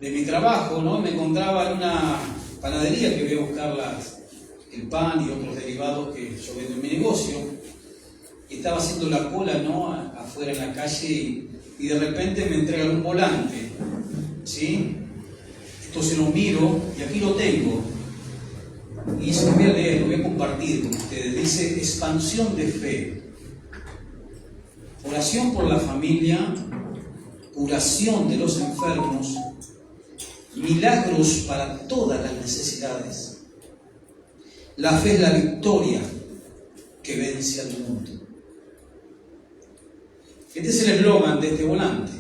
de mi trabajo, ¿no? Me encontraba en una panadería que voy a buscar el pan y otros derivados que yo vendo en mi negocio. Y estaba haciendo la cola, ¿no? Afuera en la calle y de repente me entregan un volante, ¿sí? Entonces lo miro y aquí lo tengo. Y se lo voy a leer, lo voy a compartir con ustedes. Dice: expansión de fe, oración por la familia, curación de los enfermos, milagros para todas las necesidades. La fe es la victoria que vence al mundo. Este es el eslogan de este volante.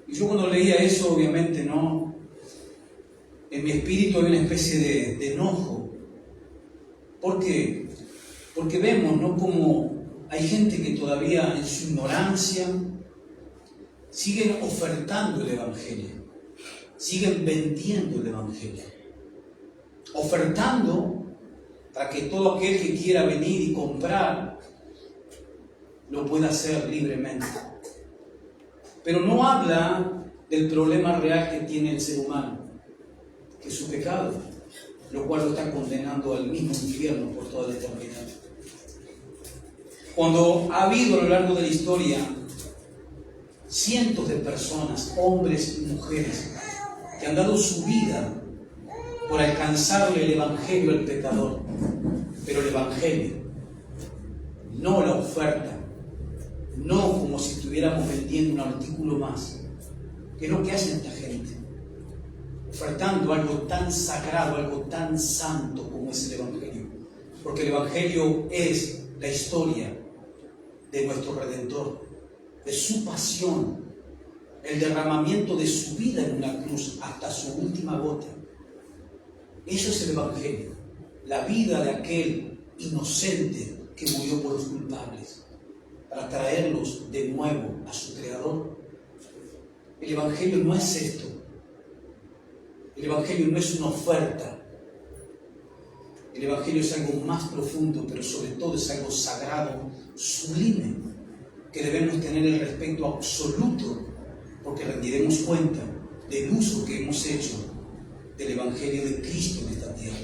Y yo cuando leía eso, obviamente, ¿no? En mi espíritu había una especie de enojo. ¿Por qué? Porque vemos, ¿no?, como hay gente que todavía en su ignorancia siguen ofertando el Evangelio, siguen vendiendo el Evangelio, ofertando para que todo aquel que quiera venir y comprar lo pueda hacer libremente. Pero no habla del problema real que tiene el ser humano, que es su pecado, lo cual lo está condenando al mismo infierno por toda la eternidad. Cuando ha habido a lo largo de la historia cientos de personas, hombres y mujeres, que han dado su vida por alcanzarle el Evangelio al pecador, pero el Evangelio, no la oferta, no como si estuviéramos vendiendo un artículo más, que es lo que hacen esta gente, ofertando algo tan sagrado, algo tan santo como es el Evangelio, porque el Evangelio es la historia de nuestro Redentor, de su pasión, el derramamiento de su vida en una cruz hasta su última gota. Eso es el Evangelio, la vida de aquel inocente que murió por los culpables, para traerlos de nuevo a su Creador. El Evangelio no es esto. El Evangelio no es una oferta. El Evangelio es algo más profundo, pero sobre todo es algo sagrado, sublime, que debemos tener el respeto absoluto, porque rendiremos cuenta del uso que hemos hecho del Evangelio de Cristo en esta tierra.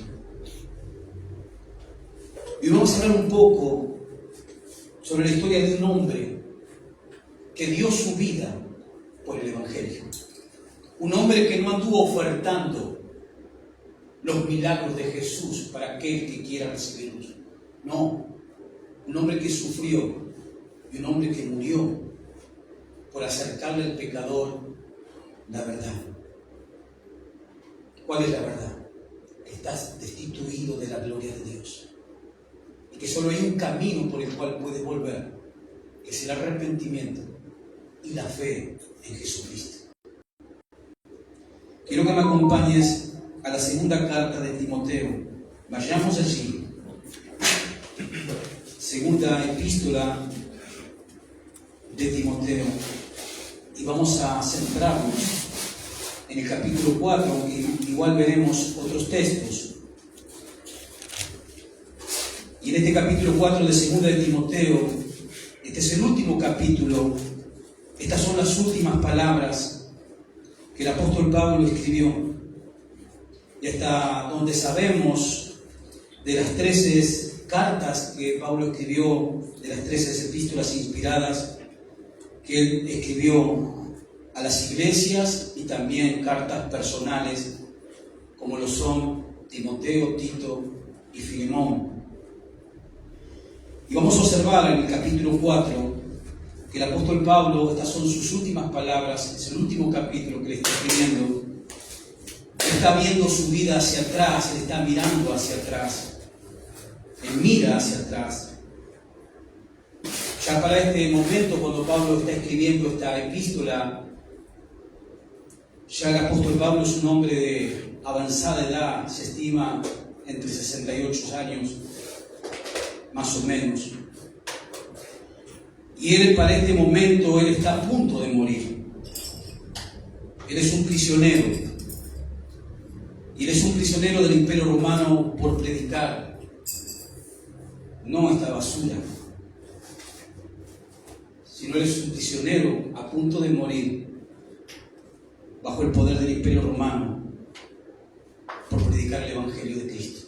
Y vamos a hablar un poco sobre la historia de un hombre que dio su vida por el Evangelio. Un hombre que no anduvo ofertando los milagros de Jesús para aquel que quiera recibirlos. No, un hombre que sufrió y un hombre que murió por acercarle al pecador la verdad. ¿Cuál es la verdad? Que estás destituido de la gloria de Dios y que solo hay un camino por el cual puedes volver, que es el arrepentimiento y la fe en Jesucristo. Quiero que me acompañes a la segunda carta de Timoteo. Vayamos allí. Segunda epístola de Timoteo. Y vamos a centrarnos en el capítulo 4, y igual veremos otros textos. Y en este capítulo 4 de segunda de Timoteo, este es el último capítulo. Estas son las últimas palabras que el apóstol Pablo escribió. Y hasta donde sabemos de las 13 cartas que Pablo escribió, de las 13 epístolas inspiradas que él escribió a las iglesias, y también cartas personales como lo son Timoteo, Tito y Filemón. Y vamos a observar en el capítulo 4 que el apóstol Pablo, estas son sus últimas palabras, es el último capítulo que le está escribiendo. Él está viendo su vida hacia atrás, él está mirando hacia atrás, él mira hacia atrás. Ya para este momento, cuando Pablo está escribiendo esta epístola, ya el apóstol Pablo es un hombre de avanzada edad, se estima entre 68 años, más o menos. Y él, para este momento, él está a punto de morir. Él es un prisionero. Y él es un prisionero del Imperio Romano por predicar, no esta basura, sino él es un prisionero a punto de morir bajo el poder del Imperio Romano por predicar el Evangelio de Cristo.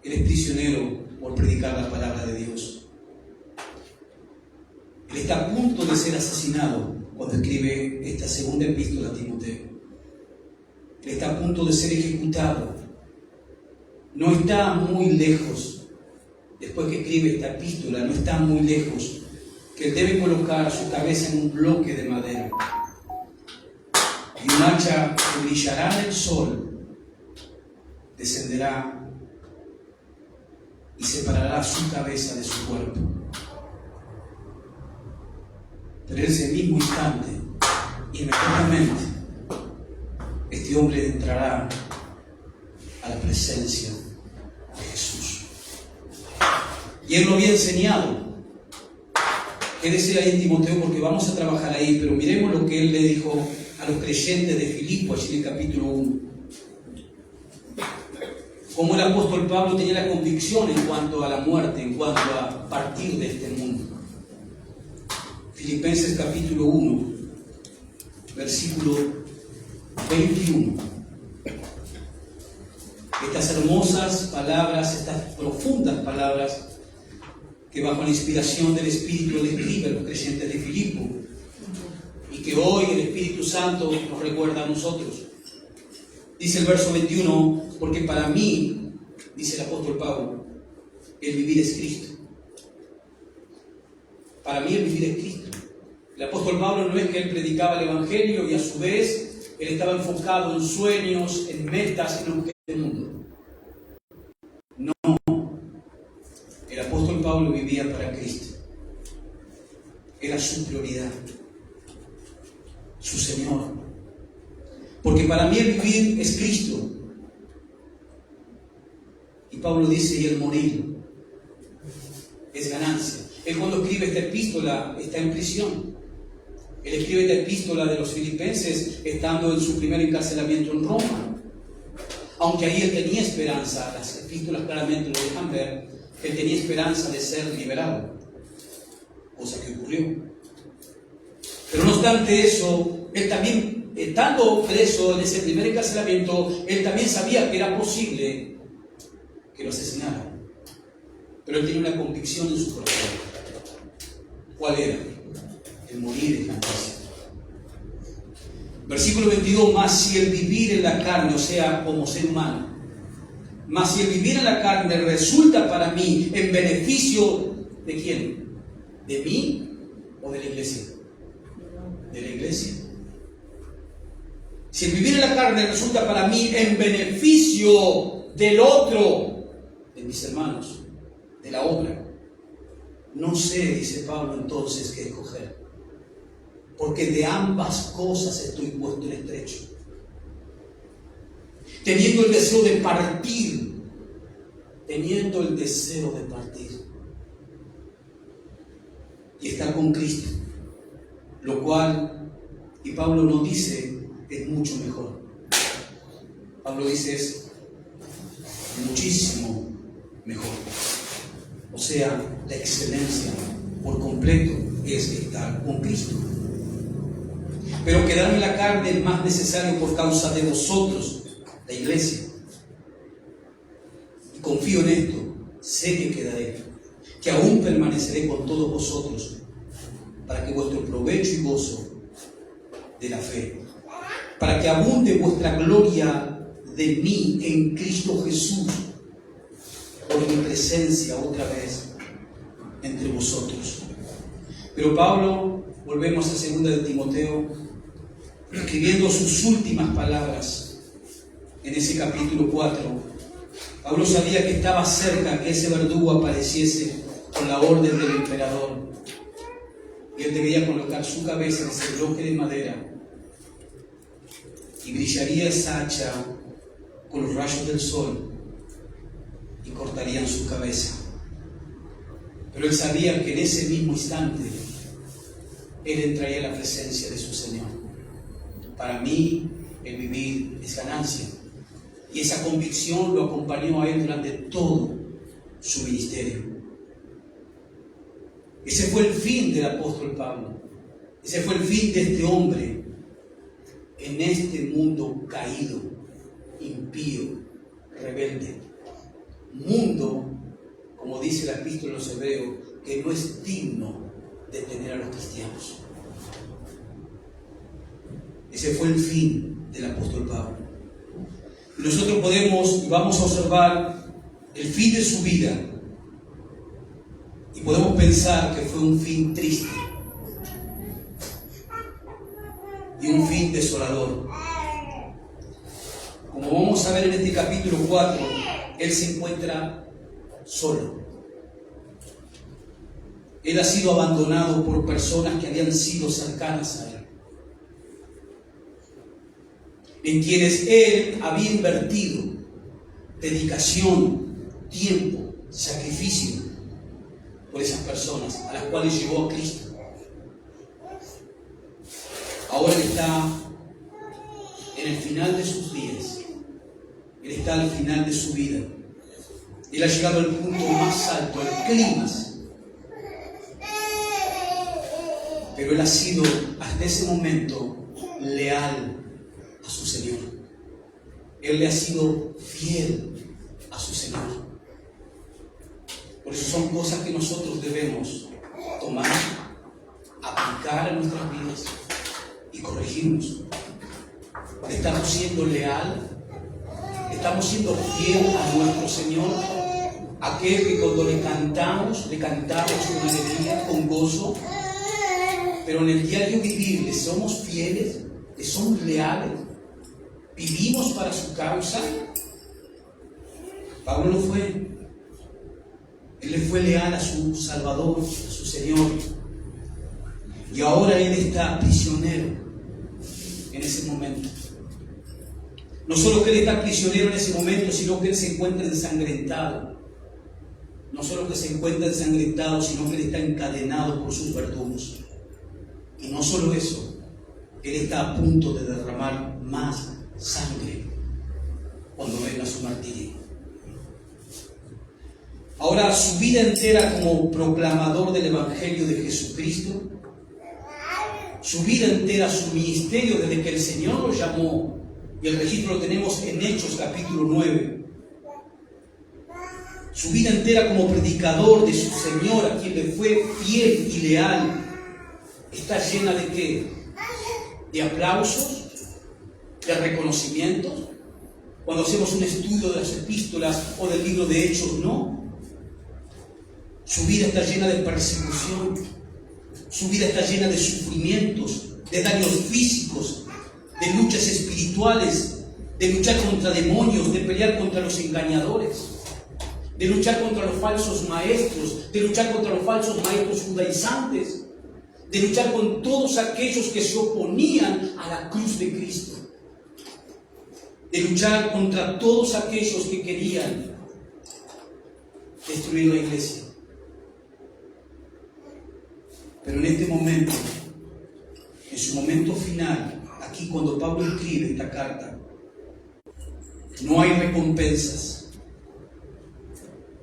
Él es prisionero por predicar la palabra de Dios. Él está a punto de ser asesinado cuando escribe esta segunda epístola a Timoteo. Él está a punto de ser ejecutado. No está muy lejos, después que escribe esta epístola, no está muy lejos, que él debe colocar su cabeza en un bloque de madera. Y un hacha que brillará en el sol descenderá y separará su cabeza de su cuerpo. Pero en ese mismo instante, inmediatamente, este hombre entrará a la presencia de Jesús. Y él lo había enseñado. Quédese ahí en Timoteo porque vamos a trabajar ahí, pero miremos lo que él le dijo a los creyentes de Filipo, allí en el capítulo 1. Como el apóstol Pablo tenía la convicción en cuanto a la muerte, en cuanto a partir de este mundo. Filipenses capítulo 1, versículo 21. Estas hermosas palabras, estas profundas palabras que bajo la inspiración del Espíritu le escribe a los creyentes de Filipo y que hoy el Espíritu Santo nos recuerda a nosotros. Dice el verso 21, porque para mí, dice el apóstol Pablo, el vivir es Cristo. Para mí el vivir es Cristo. El apóstol Pablo no es que él predicaba el Evangelio y a su vez él estaba enfocado en sueños, en metas, en objetos del mundo. No. El apóstol Pablo vivía para Cristo. Era su prioridad, su Señor. Porque para mí el vivir es Cristo. Y Pablo dice, y el morir es ganancia. Él cuando escribe esta epístola está en prisión. Él escribe esta epístola de los filipenses estando en su primer encarcelamiento en Roma. Aunque ahí él tenía esperanza, las epístolas claramente lo dejan ver, él tenía esperanza de ser liberado, cosa que ocurrió. Pero no obstante eso, él también, estando preso en ese primer encarcelamiento, él también sabía que era posible que lo asesinaran. Pero él tenía una convicción en su corazón. ¿Cuál era? El morir es ganancia. Versículo 22, más si el vivir en la carne, o sea, como ser humano, mas si el vivir en la carne resulta para mí en beneficio ¿de quién? ¿De mí o de la iglesia? De la iglesia. Si el vivir en la carne resulta para mí en beneficio del otro, de mis hermanos, de la obra, no sé, dice Pablo entonces, qué escoger, porque de ambas cosas estoy puesto en estrecho, teniendo el deseo de partir, y estar con Cristo, lo cual, y Pablo no dice, es mucho mejor. Pablo dice es muchísimo mejor. O sea, la excelencia por completo es estar con Cristo. Pero quedarme en la carne es más necesario por causa de vosotros, la iglesia. Y confío en esto, sé que quedaré, que aún permaneceré con todos vosotros, para que vuestro provecho y gozo de la fe, para que abunde vuestra gloria de mí en Cristo Jesús, por mi presencia otra vez entre vosotros. Pero Pablo, volvemos a 2 de Timoteo, escribiendo sus últimas palabras en ese capítulo 4, Pablo sabía que estaba cerca que ese verdugo apareciese con la orden del emperador, y él debería colocar su cabeza en ese bloque de madera, y brillaría esa hacha con los rayos del sol y cortarían su cabeza. Pero él sabía que en ese mismo instante él entraría en la presencia de su Señor. Para mí el vivir es ganancia, y esa convicción lo acompañó a él durante todo su ministerio. Ese fue el fin del apóstol Pablo. Ese fue el fin de este hombre en este mundo caído, impío, rebelde. Mundo, como dice la epístola a los Hebreos, que no es digno de tener a los cristianos. Ese fue el fin del apóstol Pablo. Y nosotros podemos y vamos a observar el fin de su vida y podemos pensar que fue un fin triste y un fin desolador. Como vamos a ver en este capítulo 4, él se encuentra solo. Él ha sido abandonado por personas que habían sido cercanas a él, en quienes él había invertido dedicación, tiempo, sacrificio por esas personas a las cuales llevó a Cristo. Ahora él está en el final de sus días. Él está al final de su vida. Él ha llegado al punto más alto, al clímax. Pero él ha sido hasta ese momento leal a su Señor. Él le ha sido fiel a su Señor. Por eso son cosas que nosotros debemos tomar, aplicar a nuestras vidas y corregirnos. ¿Estamos siendo leal? ¿Estamos siendo fiel a nuestro Señor? Aquel que cuando le cantamos con alegría, con gozo, pero en el diario vivir le somos fieles, le somos leales, vivimos para su causa. Pablo lo fue. Él le fue leal a su Salvador, a su Señor. Y ahora él está prisionero en ese momento. No solo que él está prisionero en ese momento, sino que él se encuentra ensangrentado. No solo que se encuentra ensangrentado, sino que él está encadenado por sus verdugos. Y no solo eso, él está a punto de derramar más sangre cuando venga su martirio. Ahora, su vida entera como proclamador del Evangelio de Jesucristo, su vida entera, su ministerio desde que el Señor lo llamó, y el registro lo tenemos en Hechos capítulo 9, su vida entera como predicador de su Señor, a quien le fue fiel y leal, está llena de ¿qué? De aplausos, de reconocimientos. Cuando hacemos un estudio de las epístolas o del libro de Hechos, no. Su vida está llena de persecución, su vida está llena de sufrimientos, de daños físicos, de luchas espirituales, de luchar contra demonios, de pelear contra los engañadores, de luchar contra los falsos maestros, de luchar contra los falsos maestros judaizantes, de luchar con todos aquellos que se oponían a la cruz de Cristo, de luchar contra todos aquellos que querían destruir la iglesia. Pero en este momento, en su momento final, aquí cuando Pablo escribe esta carta, no hay recompensas,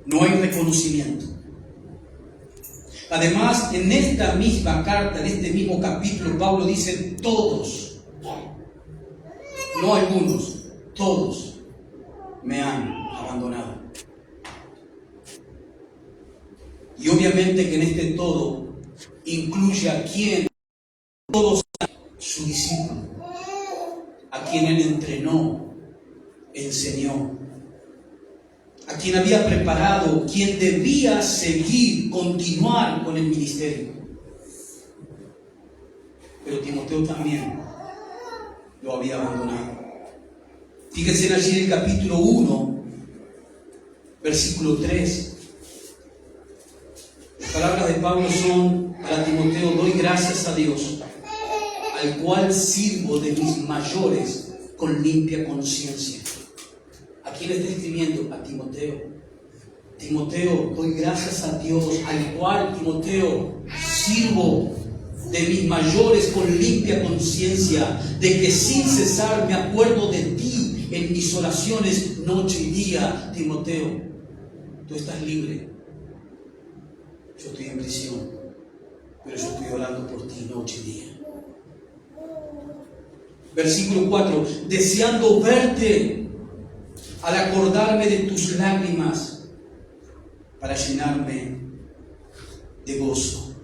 no hay reconocimiento. Además, en esta misma carta, en este mismo capítulo, Pablo dice todos, no algunos, todos me han abandonado. Y obviamente que en este todo incluye a quien todos su discípulo, a quien él entrenó, enseñó, a quien había preparado, quien debía seguir, continuar con el ministerio. Pero Timoteo también lo había abandonado. Fíjense allí en el capítulo 1, versículo 3. Las palabras de Pablo son para Timoteo: doy gracias a Dios, al cual sirvo de mis mayores con limpia conciencia. ¿A quién le está escribiendo? A Timoteo. Timoteo, doy gracias a Dios, al cual, Timoteo, sirvo de mis mayores con limpia conciencia, de que sin cesar me acuerdo de ti en mis oraciones noche y día. Timoteo, tú estás libre. Yo estoy en prisión, pero yo estoy orando por ti noche y día. Versículo 4, deseando verte al acordarme de tus lágrimas para llenarme de gozo.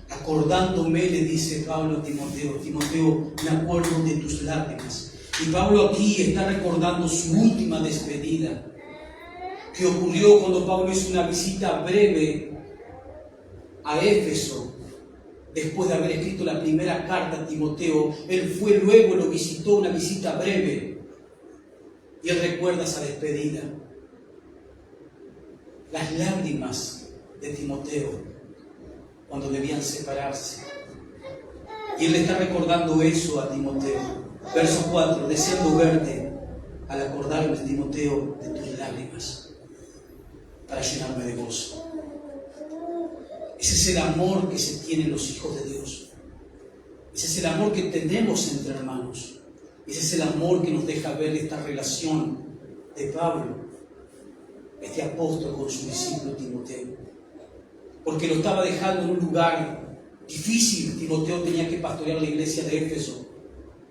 Acordándome, le dice Pablo a Timoteo, Timoteo, me acuerdo de tus lágrimas. Y Pablo aquí está recordando su última despedida, que ocurrió cuando Pablo hizo una visita breve a Éfeso. Después de haber escrito la primera carta a Timoteo, él fue luego, lo visitó, una visita breve, y él recuerda esa despedida. Las lágrimas de Timoteo cuando debían separarse. Y él le está recordando eso a Timoteo. Verso 4, deseando verte al acordarme, Timoteo, de tus lágrimas para llenarme de gozo. Ese es el amor que se tienen los hijos de Dios. Ese es el amor que tenemos entre hermanos. Ese es el amor que nos deja ver esta relación de Pablo, este apóstol, con su discípulo Timoteo. Porque lo estaba dejando en un lugar difícil. Timoteo tenía que pastorear la iglesia de Éfeso,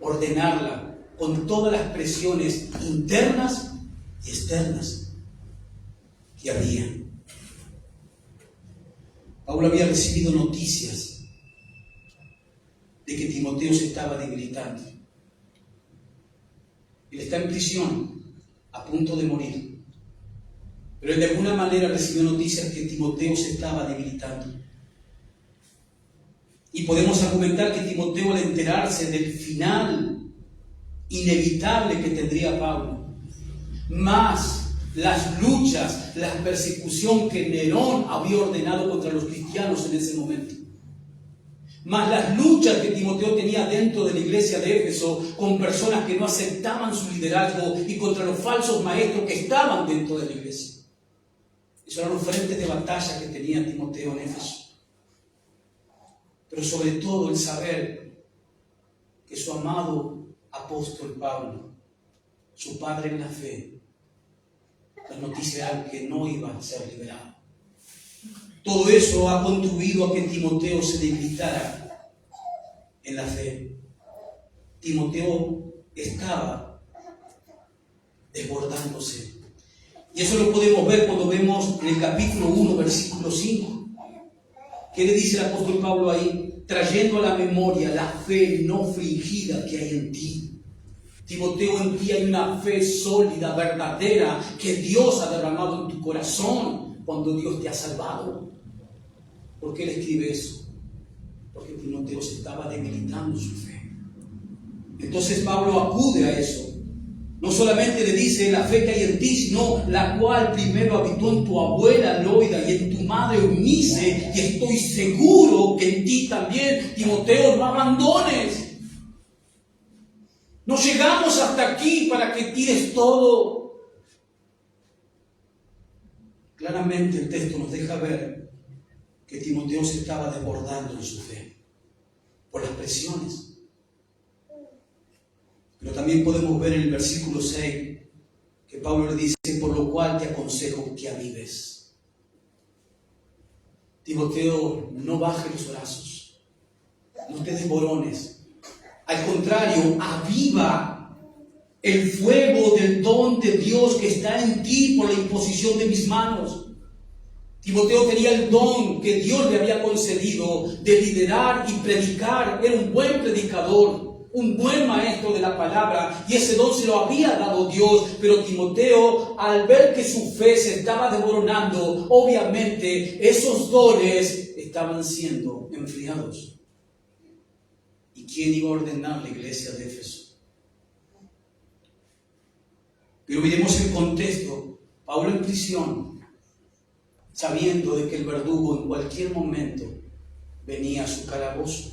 ordenarla con todas las presiones internas y externas que había. Pablo había recibido noticias de que Timoteo se estaba debilitando. Él está en prisión, a punto de morir. Pero él de alguna manera recibió noticias que Timoteo se estaba debilitando. Y podemos argumentar que Timoteo, al enterarse del final inevitable que tendría Pablo, más las luchas, la persecución que Nerón había ordenado contra los cristianos en ese momento, más las luchas que Timoteo tenía dentro de la iglesia de Éfeso con personas que no aceptaban su liderazgo y contra los falsos maestros que estaban dentro de la iglesia. Esos eran los frentes de batalla que tenía Timoteo en Éfeso. Pero sobre todo el saber que su amado apóstol Pablo, su padre en la fe, la noticia era que no iba a ser liberado. Todo eso ha contribuido a que Timoteo se debilitara en la fe. Timoteo estaba desbordándose. Y eso lo podemos ver cuando vemos en el capítulo 1, versículo 5. ¿Qué le dice el apóstol Pablo ahí? Trayendo a la memoria la fe no fingida que hay en ti. Timoteo, en ti hay una fe sólida, verdadera, que Dios ha derramado en tu corazón cuando Dios te ha salvado. ¿Por qué le escribe eso? Porque Timoteo se estaba debilitando su fe. Entonces Pablo acude a eso. No solamente le dice la fe que hay en ti, sino la cual primero habitó en tu abuela Loida y en tu madre Eunice, y estoy seguro que en ti también. Timoteo, no abandones. No llegamos hasta aquí para que tires todo. Claramente el texto nos deja ver que Timoteo se estaba desbordando en su fe por las presiones. Pero también podemos ver en el versículo 6 que Pablo le dice: por lo cual te aconsejo que avives. Timoteo, no bajes los brazos, no te desborones. Al contrario, aviva el fuego del don de Dios que está en ti por la imposición de mis manos. Timoteo tenía el don que Dios le había concedido de liderar y predicar. Era un buen predicador, un buen maestro de la palabra, y ese don se lo había dado Dios. Pero Timoteo, al ver que su fe se estaba desmoronando, obviamente esos dones estaban siendo enfriados. ¿Y quién iba a ordenar la iglesia de Éfeso? Pero miremos el contexto. Pablo en prisión, sabiendo de que el verdugo en cualquier momento venía a su calabozo.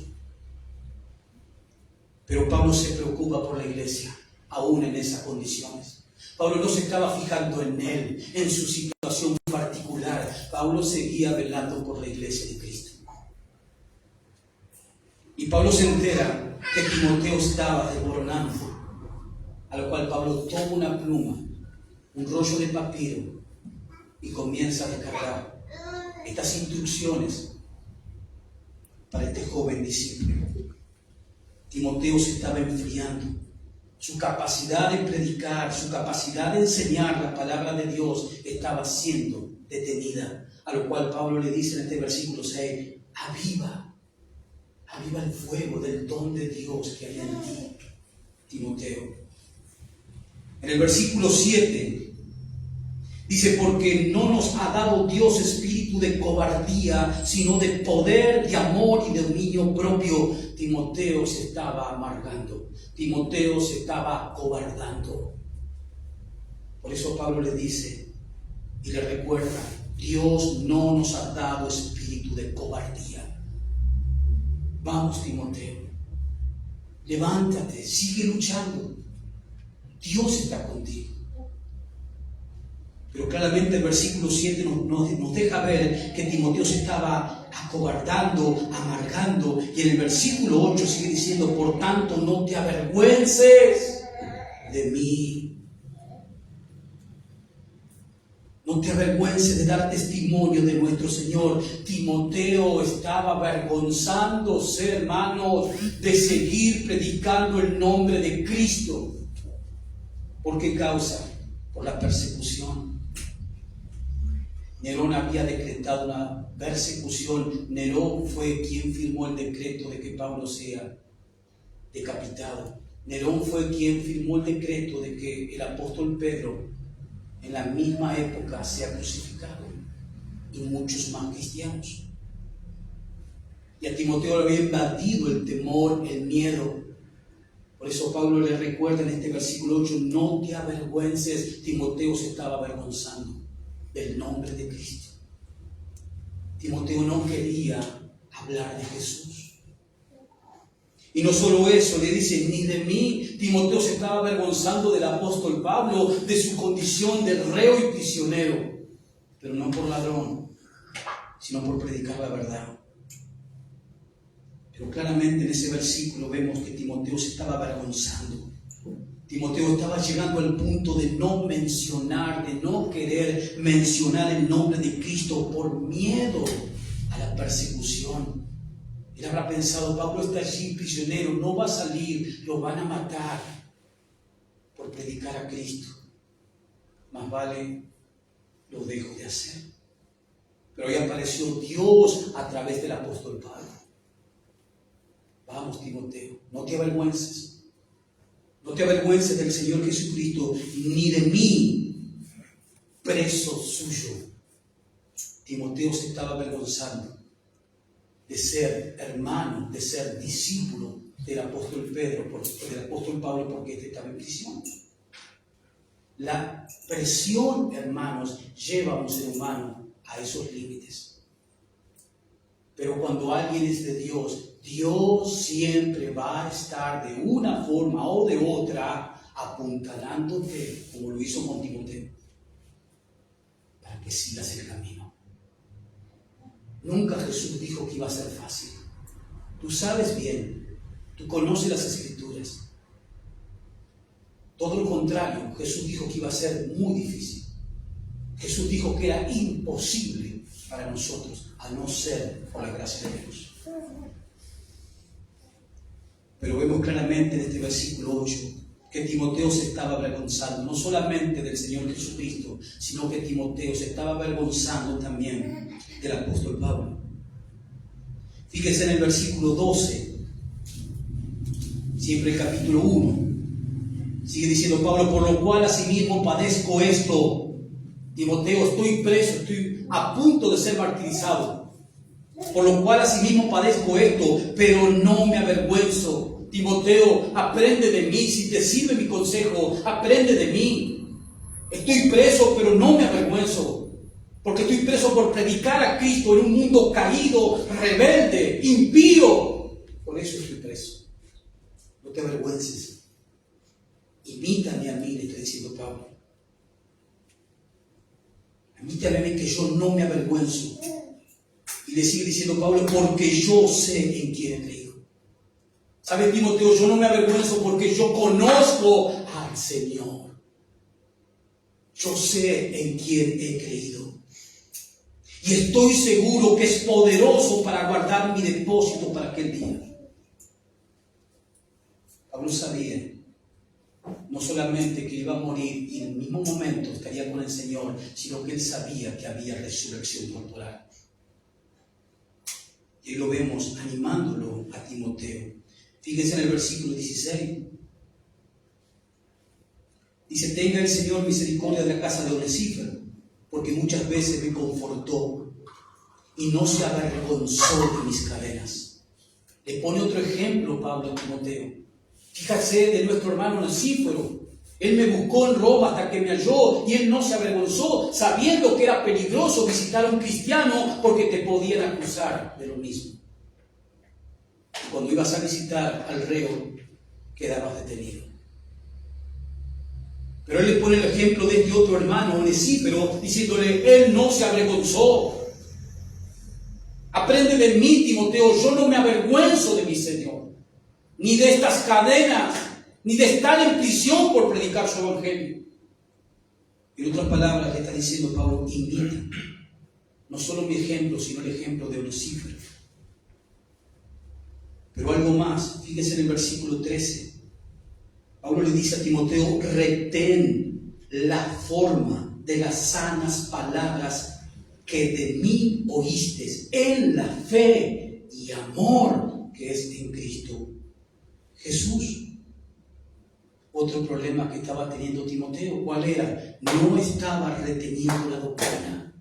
Pero Pablo se preocupa por la iglesia, aún en esas condiciones. Pablo no se estaba fijando en él, en su situación particular. Pablo seguía velando por la iglesia de Cristo. Y Pablo se entera que Timoteo estaba desmoronando, a lo cual Pablo toma una pluma, un rollo de papiro, y comienza a descargar estas instrucciones para este joven discípulo. Timoteo se estaba enfriando. Su capacidad de predicar, su capacidad de enseñar la palabra de Dios estaba siendo detenida. A lo cual Pablo le dice en este versículo 6, aviva el fuego del don de Dios que hay en ti, Timoteo. En el versículo 7 dice, porque no nos ha dado Dios espíritu de cobardía, sino de poder, de amor y de dominio propio. Timoteo se estaba amargando. Timoteo se estaba acobardando. Por eso Pablo le dice y le recuerda, Dios no nos ha dado espíritu de cobardía. Vamos, Timoteo, levántate, sigue luchando. Dios está contigo. Pero claramente el versículo 7 nos deja ver que Timoteo se estaba acobardando, amargando. Y en el versículo 8 sigue diciendo, por tanto no te avergüences de mí. No te avergüences de dar testimonio de nuestro Señor. Timoteo estaba avergonzándose, hermanos, de seguir predicando el nombre de Cristo. ¿Por qué causa? Por la persecución. Nerón había decretado una persecución. Nerón fue quien firmó el decreto de que Pablo sea decapitado. Nerón fue quien firmó el decreto de que el apóstol Pedro en la misma época sea crucificado, y muchos más cristianos. Y a Timoteo le había invadido el temor, el miedo. Por eso Pablo le recuerda en este versículo 8, no te avergüences. Timoteo se estaba avergonzando del nombre de Cristo. Timoteo no quería hablar de Jesús. Y no solo eso, le dice, ni de mí. Timoteo se estaba avergonzando del apóstol Pablo, de su condición de reo y prisionero, pero no por ladrón, sino por predicar la verdad. Pero claramente en ese versículo vemos que Timoteo se estaba avergonzando. Timoteo estaba llegando al punto de no mencionar, de no querer mencionar el nombre de Cristo por miedo a la persecución. Él habrá pensado, Pablo está allí prisionero, no va a salir, lo van a matar por predicar a Cristo. Más vale lo dejo de hacer. Pero ahí apareció Dios a través del apóstol Pablo. Vamos, Timoteo, no te avergüences. No te avergüences del Señor Jesucristo, ni de mí, preso suyo. Timoteo se estaba avergonzando de ser hermano, de ser discípulo del apóstol Pablo, porque éste estaba en prisión. La presión, hermanos, lleva a un ser humano a esos límites. Pero cuando alguien es de Dios, Dios siempre va a estar de una forma o de otra apuntalándote, como lo hizo con Timoteo, para que sigas el camino. Nunca Jesús dijo que iba a ser fácil. Tú sabes bien, tú conoces las Escrituras. Todo lo contrario, Jesús dijo que iba a ser muy difícil. Jesús dijo que era imposible para nosotros, a no ser por la gracia de Dios. Pero vemos claramente en este versículo 8 que Timoteo se estaba avergonzando, no solamente del Señor Jesucristo, sino que Timoteo se estaba avergonzando también del apóstol Pablo. Fíjense en el versículo 12, siempre el capítulo 1, sigue diciendo Pablo, por lo cual asimismo padezco esto. Timoteo, estoy preso, estoy a punto de ser martirizado. Por lo cual asimismo padezco esto, pero no me avergüenzo. Timoteo, aprende de mí, si te sirve mi consejo, aprende de mí. Estoy preso, pero no me avergüenzo, porque estoy preso por predicar a Cristo en un mundo caído, rebelde, impío. Por eso estoy preso. No te avergüences. Imítame a mí, le está diciendo Pablo. Imítame a mí, que yo no me avergüenzo. Y le sigue diciendo Pablo, porque yo sé en quién he creído. ¿Sabe, Timoteo? Yo no me avergüenzo porque yo conozco al Señor. Yo sé en quién he creído. Y estoy seguro que es poderoso para guardar mi depósito para aquel día. Pablo sabía no solamente que iba a morir y en el mismo momento estaría con el Señor, sino que él sabía que había resurrección corporal. Y ahí lo vemos animándolo a Timoteo. Fíjense en el versículo 16. Dice: tenga el Señor misericordia de la casa de Onesífero, porque muchas veces me confortó y no se avergonzó de mis cadenas. Le pone otro ejemplo Pablo a Timoteo. Fíjate de nuestro hermano Onesíforo. Él me buscó en Roma hasta que me halló y él no se avergonzó, sabiendo que era peligroso visitar a un cristiano porque te podían acusar de lo mismo. Y cuando ibas a visitar al reo, quedabas detenido. Pero él le pone el ejemplo de este otro hermano, Onesíforo, diciéndole: él no se avergonzó. Aprende de mí, Timoteo, yo no me avergüenzo de mi Señor, ni de estas cadenas, ni de estar en prisión por predicar su evangelio. En otras palabras, le está diciendo Pablo: imita no solo mi ejemplo, sino el ejemplo de Onesíforo. Pero algo más, fíjese en el versículo 13. Pablo le dice a Timoteo: retén la forma de las sanas palabras que de mí oíste en la fe y amor que es en Cristo Jesús. Otro problema que estaba teniendo Timoteo, ¿cuál era? No estaba reteniendo la doctrina.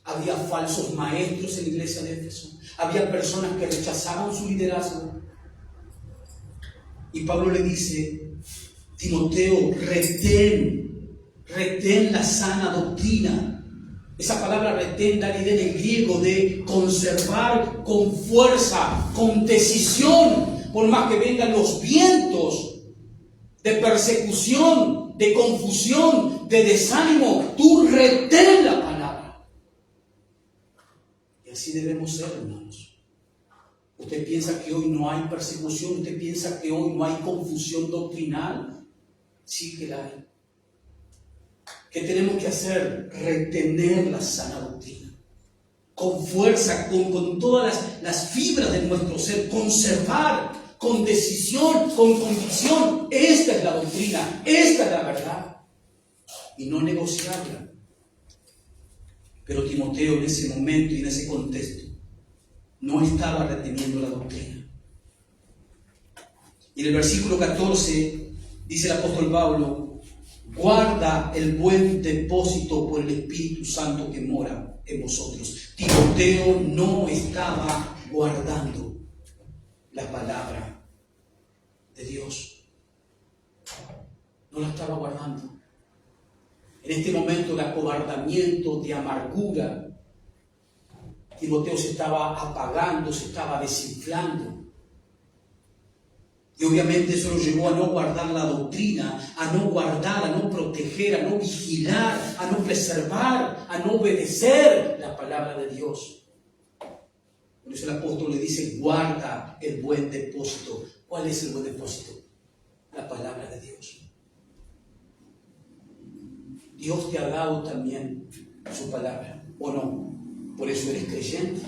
Había falsos maestros en la iglesia de Éfeso. Había personas que rechazaban su liderazgo. Y Pablo le dice: Timoteo, retén la sana doctrina. Esa palabra retén da la idea en el griego de conservar con fuerza, con decisión, por más que vengan los vientos de persecución, de confusión, de desánimo. Tú retén la palabra. Y así debemos ser, hermanos. Usted piensa que hoy no hay persecución, usted piensa que hoy no hay confusión doctrinal. Sí que la hay. ¿Qué tenemos que hacer? Retener la sana doctrina. Con fuerza, con todas las fibras de nuestro ser. Conservar, con decisión, con convicción. Esta es la doctrina, esta es la verdad. Y no negociarla. Pero Timoteo en ese momento y en ese contexto no estaba reteniendo la doctrina. Y en el versículo 14 dice el apóstol Pablo: guarda el buen depósito por el Espíritu Santo que mora en vosotros. Timoteo no estaba guardando la palabra de Dios. No la estaba guardando. En este momento de acobardamiento, de amargura, Timoteo se estaba apagando, se estaba desinflando. Y obviamente eso lo llevó a no guardar la doctrina, a no guardar, a no proteger, a no vigilar, a no preservar, a no obedecer la palabra de Dios. Por eso el apóstol le dice: guarda el buen depósito. ¿Cuál es el buen depósito? La palabra de Dios. Dios te ha dado también su palabra, ¿o no? Por eso eres creyente.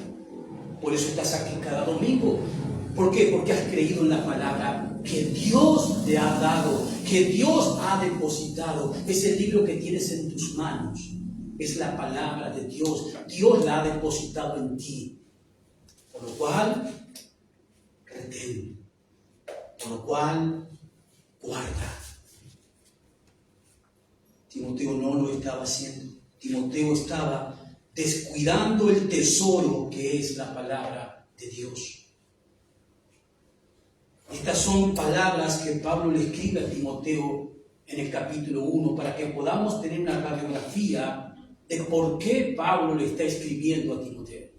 Por eso estás aquí cada domingo. ¿Por qué? Porque has creído en la palabra que Dios te ha dado, que Dios ha depositado. Es el libro que tienes en tus manos. Es la palabra de Dios. Dios la ha depositado en ti. Por lo cual, retén. Por lo cual, guarda. Timoteo no lo estaba haciendo. Timoteo estaba descuidando el tesoro que es la palabra de Dios. Estas son palabras que Pablo le escribe a Timoteo en el capítulo 1 para que podamos tener una radiografía de por qué Pablo le está escribiendo a Timoteo.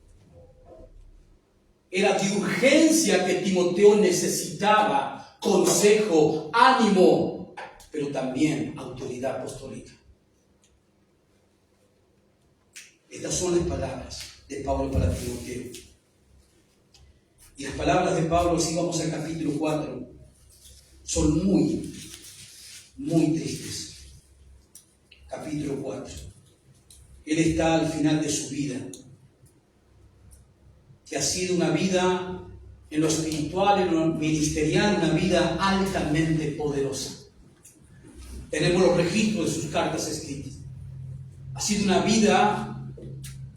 Era de urgencia que Timoteo necesitaba consejo, ánimo, pero también autoridad apostólica. Estas son las palabras de Pablo para Timoteo. Y las palabras de Pablo, si vamos al capítulo 4, son muy, muy tristes. Capítulo 4. Él está al final de su vida, que ha sido una vida en lo espiritual, en lo ministerial, una vida altamente poderosa. Tenemos los registros de sus cartas escritas. Ha sido una vida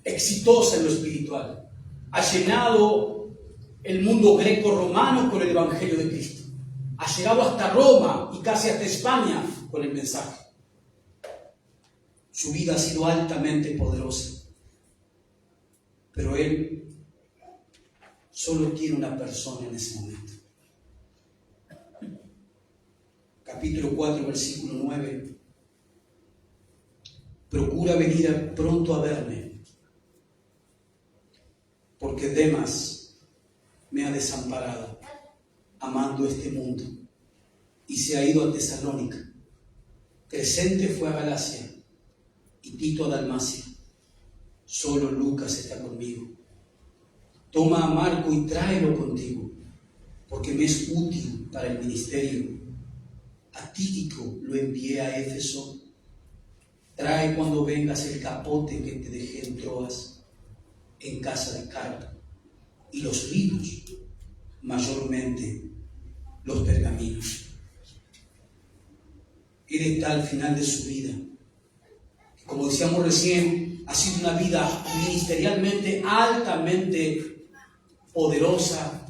exitosa en lo espiritual. Ha llenado el mundo greco-romano con el Evangelio de Cristo. Ha llegado hasta Roma y casi hasta España con el mensaje. Su vida ha sido altamente poderosa. Pero él solo tiene una persona en ese momento. Capítulo 4, versículo 9. Procura venir pronto a verme, porque Demas me ha desamparado, amando este mundo, y se ha ido a Tesalónica. Crescente fue a Galacia, y Tito a Dalmacia. Solo Lucas está conmigo. Toma a Marco y tráelo contigo, porque me es útil para el ministerio. A Tíquico lo envié a Éfeso. Trae cuando vengas el capote que te dejé en Troas, en casa de Carpo, y los libros, mayormente los pergaminos. Él está al final de su vida. Como decíamos recién, ha sido una vida ministerialmente altamente poderosa.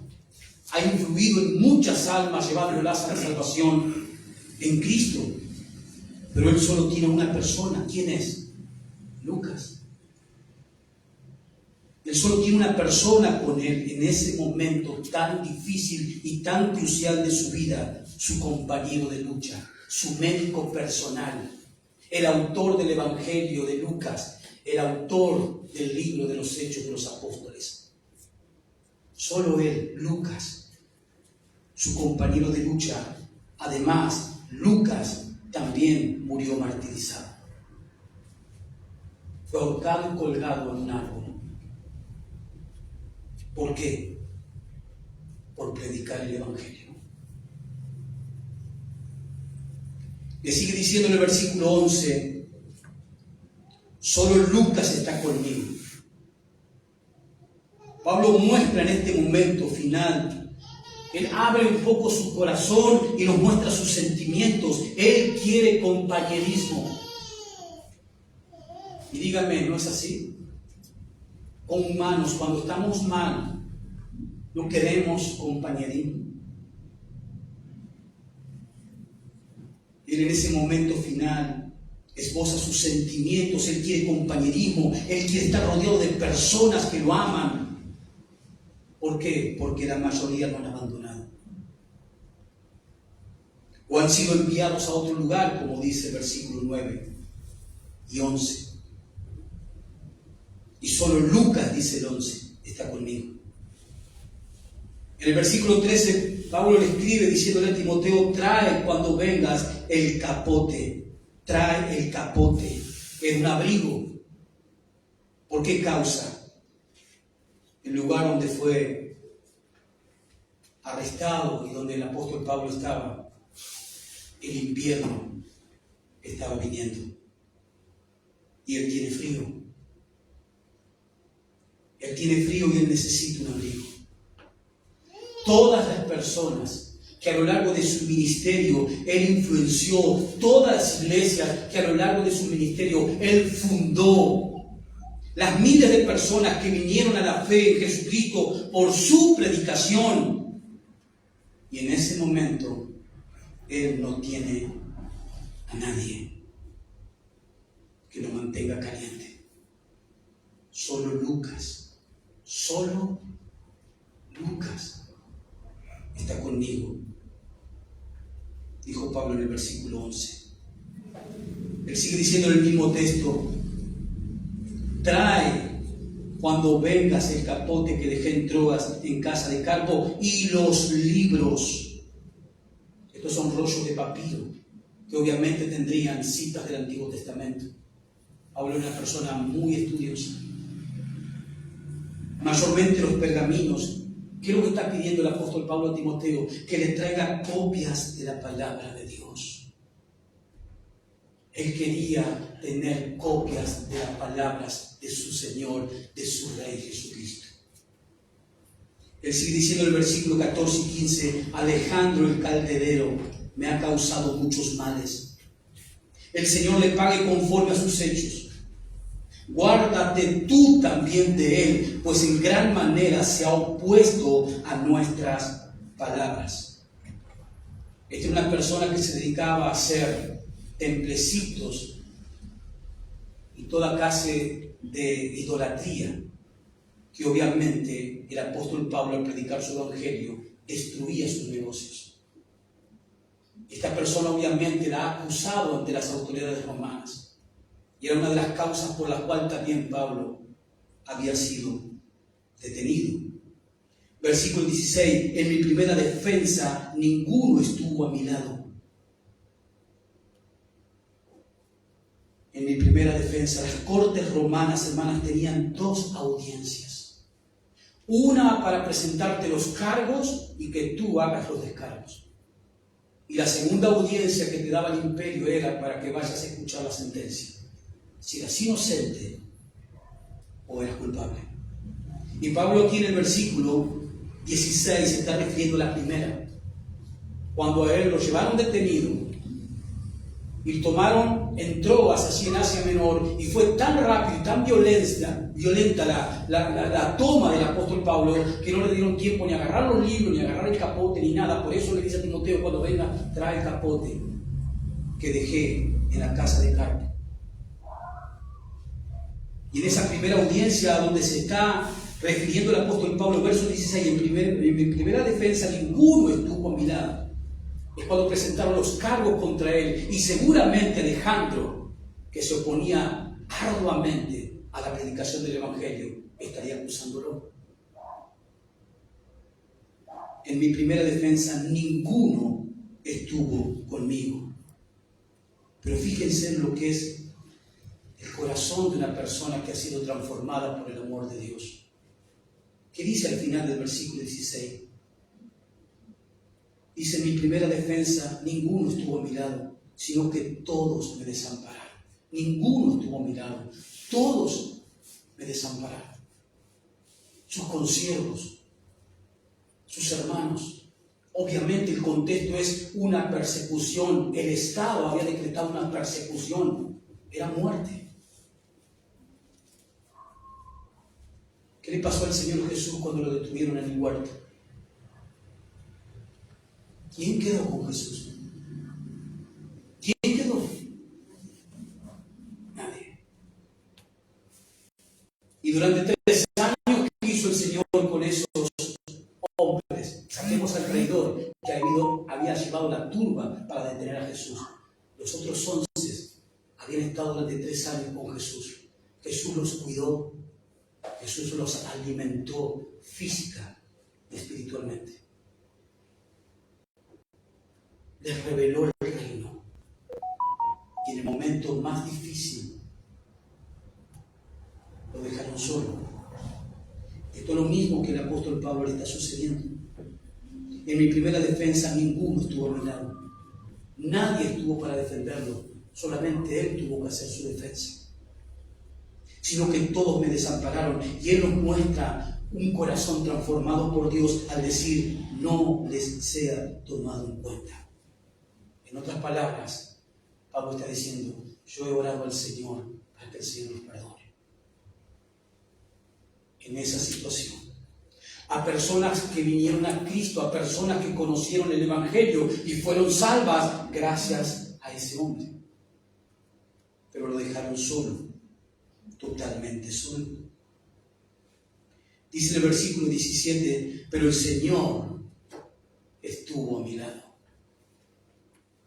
Ha influido en muchas almas, llevándolas a la salvación en Cristo. Pero él solo tiene una persona. ¿Quién es? Lucas. Él solo tiene una persona con él en ese momento tan difícil y tan crucial de su vida, su compañero de lucha, su médico personal, el autor del Evangelio de Lucas, el autor del libro de los Hechos de los Apóstoles. Solo él, Lucas, su compañero de lucha. Además, Lucas también murió martirizado. Fue ahorcado y colgado en un árbol. ¿Por qué? Por predicar el Evangelio. Le sigue diciendo en el versículo 11, solo Lucas está conmigo. Pablo muestra en este momento final, él abre un poco su corazón y nos muestra sus sentimientos. Él quiere compañerismo. Y díganme, ¿no es así? Como humanos, cuando estamos mal, no queremos compañerismo. Él en ese momento final esboza sus sentimientos. Él quiere compañerismo. Él quiere estar rodeado de personas que lo aman. ¿Por qué? Porque la mayoría lo han abandonado. O han sido enviados a otro lugar, como dice el versículo 9 y 11. Y solo Lucas, dice el 11, está conmigo. En el versículo 13, Pablo le escribe diciéndole a Timoteo, trae cuando vengas el capote. Trae el capote, en un abrigo. ¿Por qué causa? El lugar donde fue arrestado y donde el apóstol Pablo estaba, el invierno estaba viniendo y él tiene frío. Él tiene frío y él necesita un abrigo. Todas las personas que a lo largo de su ministerio él influenció, todas las iglesias que a lo largo de su ministerio él fundó, las miles de personas que vinieron a la fe en Jesucristo por su predicación. Y en ese momento, él no tiene a nadie que lo mantenga caliente. Solo Lucas está conmigo, dijo Pablo en el versículo 11. Él sigue diciendo en el mismo texto, trae cuando vengas el capote que dejé en Troas en casa de Carpo y los libros. Estos son rollos de papiro que obviamente tendrían citas del Antiguo Testamento. Pablo era una persona muy estudiosa. Mayormente los pergaminos. ¿Qué es lo que está pidiendo el apóstol Pablo a Timoteo? Que le traiga copias de la palabra de Dios. Él quería tener copias de las palabras de su Señor, de su Rey Jesucristo. Él sigue diciendo en el versículo 14 y 15, Alejandro el calderero me ha causado muchos males. El Señor le pague conforme a sus hechos. Guárdate tú también de él, pues en gran manera se ha opuesto a nuestras palabras. Esta era una persona que se dedicaba a hacer templecitos y toda clase de idolatría, que obviamente el apóstol Pablo, al predicar su evangelio, destruía sus negocios. Esta persona obviamente la ha acusado ante las autoridades romanas, y era una de las causas por las cuales también Pablo había sido detenido. Versículo 16, en mi primera defensa ninguno estuvo a mi lado. En mi primera defensa, las cortes romanas, hermanas, tenían dos audiencias. Una para presentarte los cargos y que tú hagas los descargos. Y la segunda audiencia que te daba el imperio era para que vayas a escuchar la sentencia. Si eras inocente o eras culpable. Y Pablo aquí en el versículo 16 se está refiriendo a la primera. Cuando a él lo llevaron detenido y entró hacia en Asia Menor, y fue tan rápido y tan violenta la toma del apóstol Pablo, que no le dieron tiempo ni a agarrar los libros, ni a agarrar el capote, ni nada. Por eso le dice a Timoteo, cuando venga, trae el capote que dejé en la casa de Carpo. Y en esa primera audiencia donde se está refiriendo el apóstol Pablo, verso 16, en mi primera defensa ninguno estuvo a mi lado. Es cuando presentaron los cargos contra él, y seguramente Alejandro, que se oponía arduamente a la predicación del evangelio, estaría acusándolo. En mi primera defensa ninguno estuvo conmigo. Pero fíjense en lo que es el corazón de una persona que ha sido transformada por el amor de Dios. ¿Qué dice al final del versículo 16? Dice, en mi primera defensa ninguno estuvo a mi lado, sino que todos me desampararon. Ninguno estuvo a mi lado, todos me desampararon. Sus consiervos, sus hermanos. Obviamente el contexto es una persecución. El Estado había decretado una persecución. Era muerte. ¿Qué le pasó al Señor Jesús cuando lo detuvieron en el huerto? ¿Quién quedó con Jesús? ¿Quién quedó? Nadie. Y durante 3 años, ¿qué hizo el Señor con esos hombres? Saquemos al traidor que había llevado la turba para detener a Jesús. Los otros 11 habían estado durante 3 años con Jesús. Jesús los cuidó. Jesús los alimentó física y espiritualmente. Les reveló el reino. Y en el momento más difícil lo dejaron solo. Esto es lo mismo que el apóstol Pablo le está sucediendo. En mi primera defensa ninguno estuvo a mi lado. Nadie estuvo para defenderlo. Solamente él tuvo que hacer su defensa. Sino que todos me desampararon. Y él nos muestra un corazón transformado por Dios al decir, no les sea tomado en cuenta. En otras palabras, Pablo está diciendo, yo he orado al Señor para que el Señor nos perdone. En esa situación, a personas que vinieron a Cristo, a personas que conocieron el Evangelio y fueron salvas gracias a ese hombre. Pero lo dejaron solo, totalmente solo. Dice el versículo 17, pero el Señor estuvo a mi lado.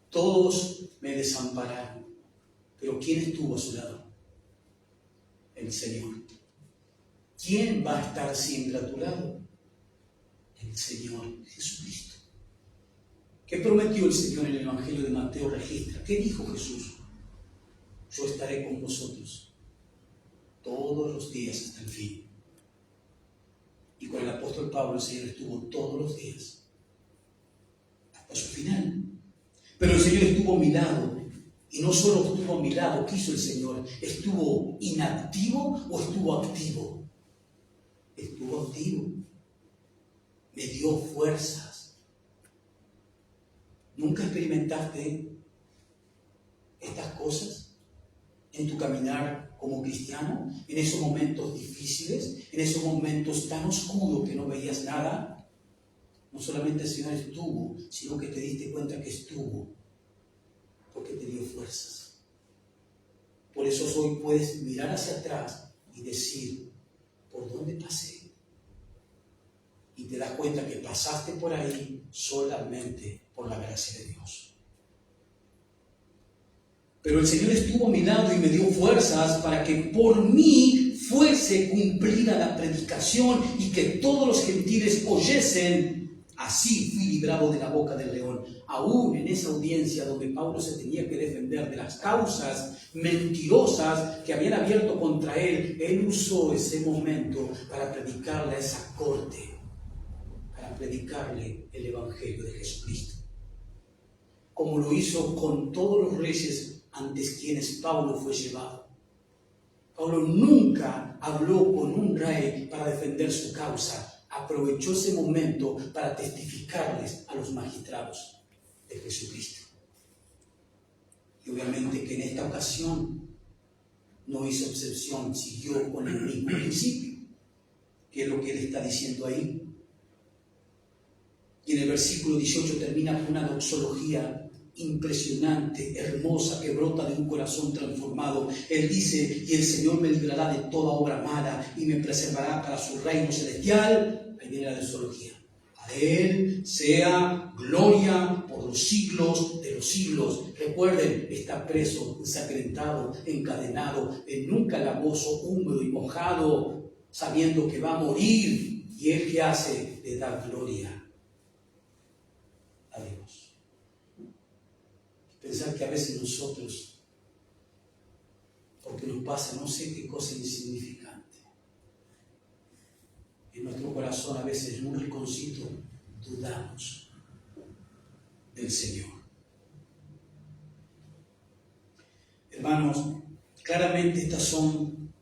Todos me desampararon, pero ¿quién estuvo a su lado? El Señor. ¿Quién va a estar siempre a tu lado? El Señor Jesucristo. ¿Qué prometió el Señor en el Evangelio de Mateo? Registra. ¿Qué dijo Jesús? Yo estaré con vosotros todos los días hasta el fin. Y con el apóstol Pablo el Señor estuvo todos los días hasta su final. Pero el Señor estuvo a mi lado. Y no solo estuvo a mi lado, ¿qué hizo el Señor? ¿Estuvo inactivo o estuvo activo? Estuvo activo. me dio fuerzas. ¿Nunca experimentaste estas cosas en tu caminar como cristiano? En esos momentos difíciles, en esos momentos tan oscuros que no veías nada. No solamente el Señor estuvo, sino que te diste cuenta que estuvo, porque te dio fuerzas. Por eso hoy puedes mirar hacia atrás y decir, ¿por dónde pasé? Y te das cuenta que pasaste por ahí solamente por la gracia de Dios. Pero el Señor estuvo a mi lado y me dio fuerzas para que por mí fuese cumplida la predicación y que todos los gentiles oyesen. Así fui librado de la boca del león. Aún en esa audiencia donde Pablo se tenía que defender de las causas mentirosas que habían abierto contra él usó ese momento para predicarle a esa corte, para predicarle el Evangelio de Jesucristo. Como lo hizo con todos los reyes antes quienes Pablo fue llevado. Pablo nunca habló con un rey para defender su causa. Aprovechó ese momento para testificarles a los magistrados de Jesucristo. Y obviamente que en esta ocasión no hizo excepción, siguió con el mismo principio, que es lo que él está diciendo ahí. Y en el versículo 18 termina con una doxología impresionante, hermosa, que brota de un corazón transformado. Él dice, y el Señor me librará de toda obra mala y me preservará para su reino celestial. Ahí viene la doxología. A Él sea gloria por los siglos de los siglos. Recuerden, está preso, ensangrentado, encadenado en un calabozo húmedo y mojado, sabiendo que va a morir. Y Él, ¿qué hace? Le da gloria a Dios. Pensar que a veces nosotros, porque nos pasa no sé qué cosa insignificante, en nuestro corazón a veces en un rinconcito dudamos del Señor. Hermanos, claramente estas son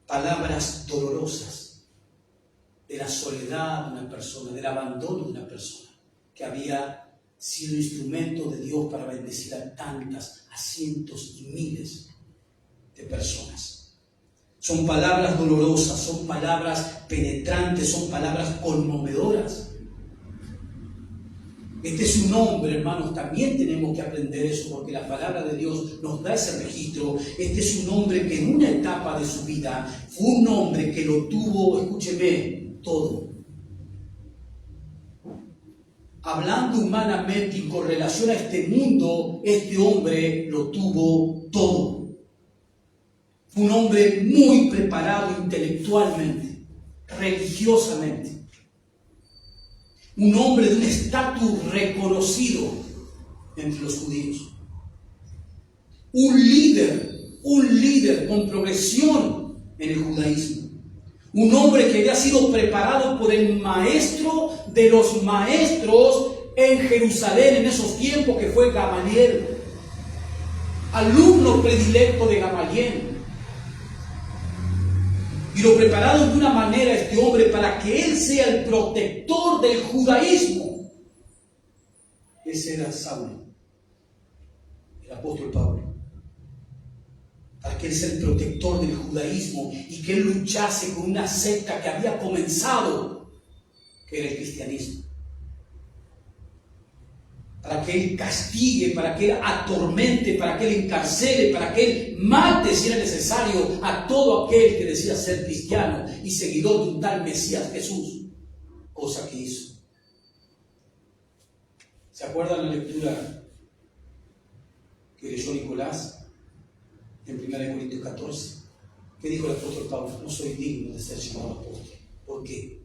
palabras dolorosas de la soledad de una persona, del abandono de una persona que había sido instrumento de Dios para bendecir a tantas, a cientos y miles de personas. Son palabras dolorosas, son palabras penetrantes, son palabras conmovedoras. Este es un hombre, hermanos, también tenemos que aprender eso, porque la palabra de Dios nos da ese registro. Este es un hombre que en una etapa de su vida fue un hombre que lo tuvo, escúcheme, todo. Hablando humanamente y con relación a este mundo, este hombre lo tuvo todo. Fue un hombre muy preparado intelectualmente, religiosamente. Un hombre de un estatus reconocido entre los judíos. Un líder con progresión en el judaísmo. Un hombre que había sido preparado por el maestro de los maestros en Jerusalén en esos tiempos, que fue Gamaliel. Alumno predilecto de Gamaliel. Y lo prepararon de una manera este hombre para que él sea el protector del judaísmo. Ese era Saulo, el apóstol Pablo. Para que él sea el protector del judaísmo y que él luchase con una secta que había comenzado, que era el cristianismo. Para que él castigue, para que él atormente, para que él encarcele, para que él mate si era necesario a todo aquel que decía ser cristiano y seguidor de un tal Mesías Jesús, cosa que hizo. ¿Se acuerdan la lectura que leyó Nicolás en 1 Corintios 14? ¿Qué dijo el apóstol Pablo? No soy digno de ser llamado apóstol. ¿Por qué?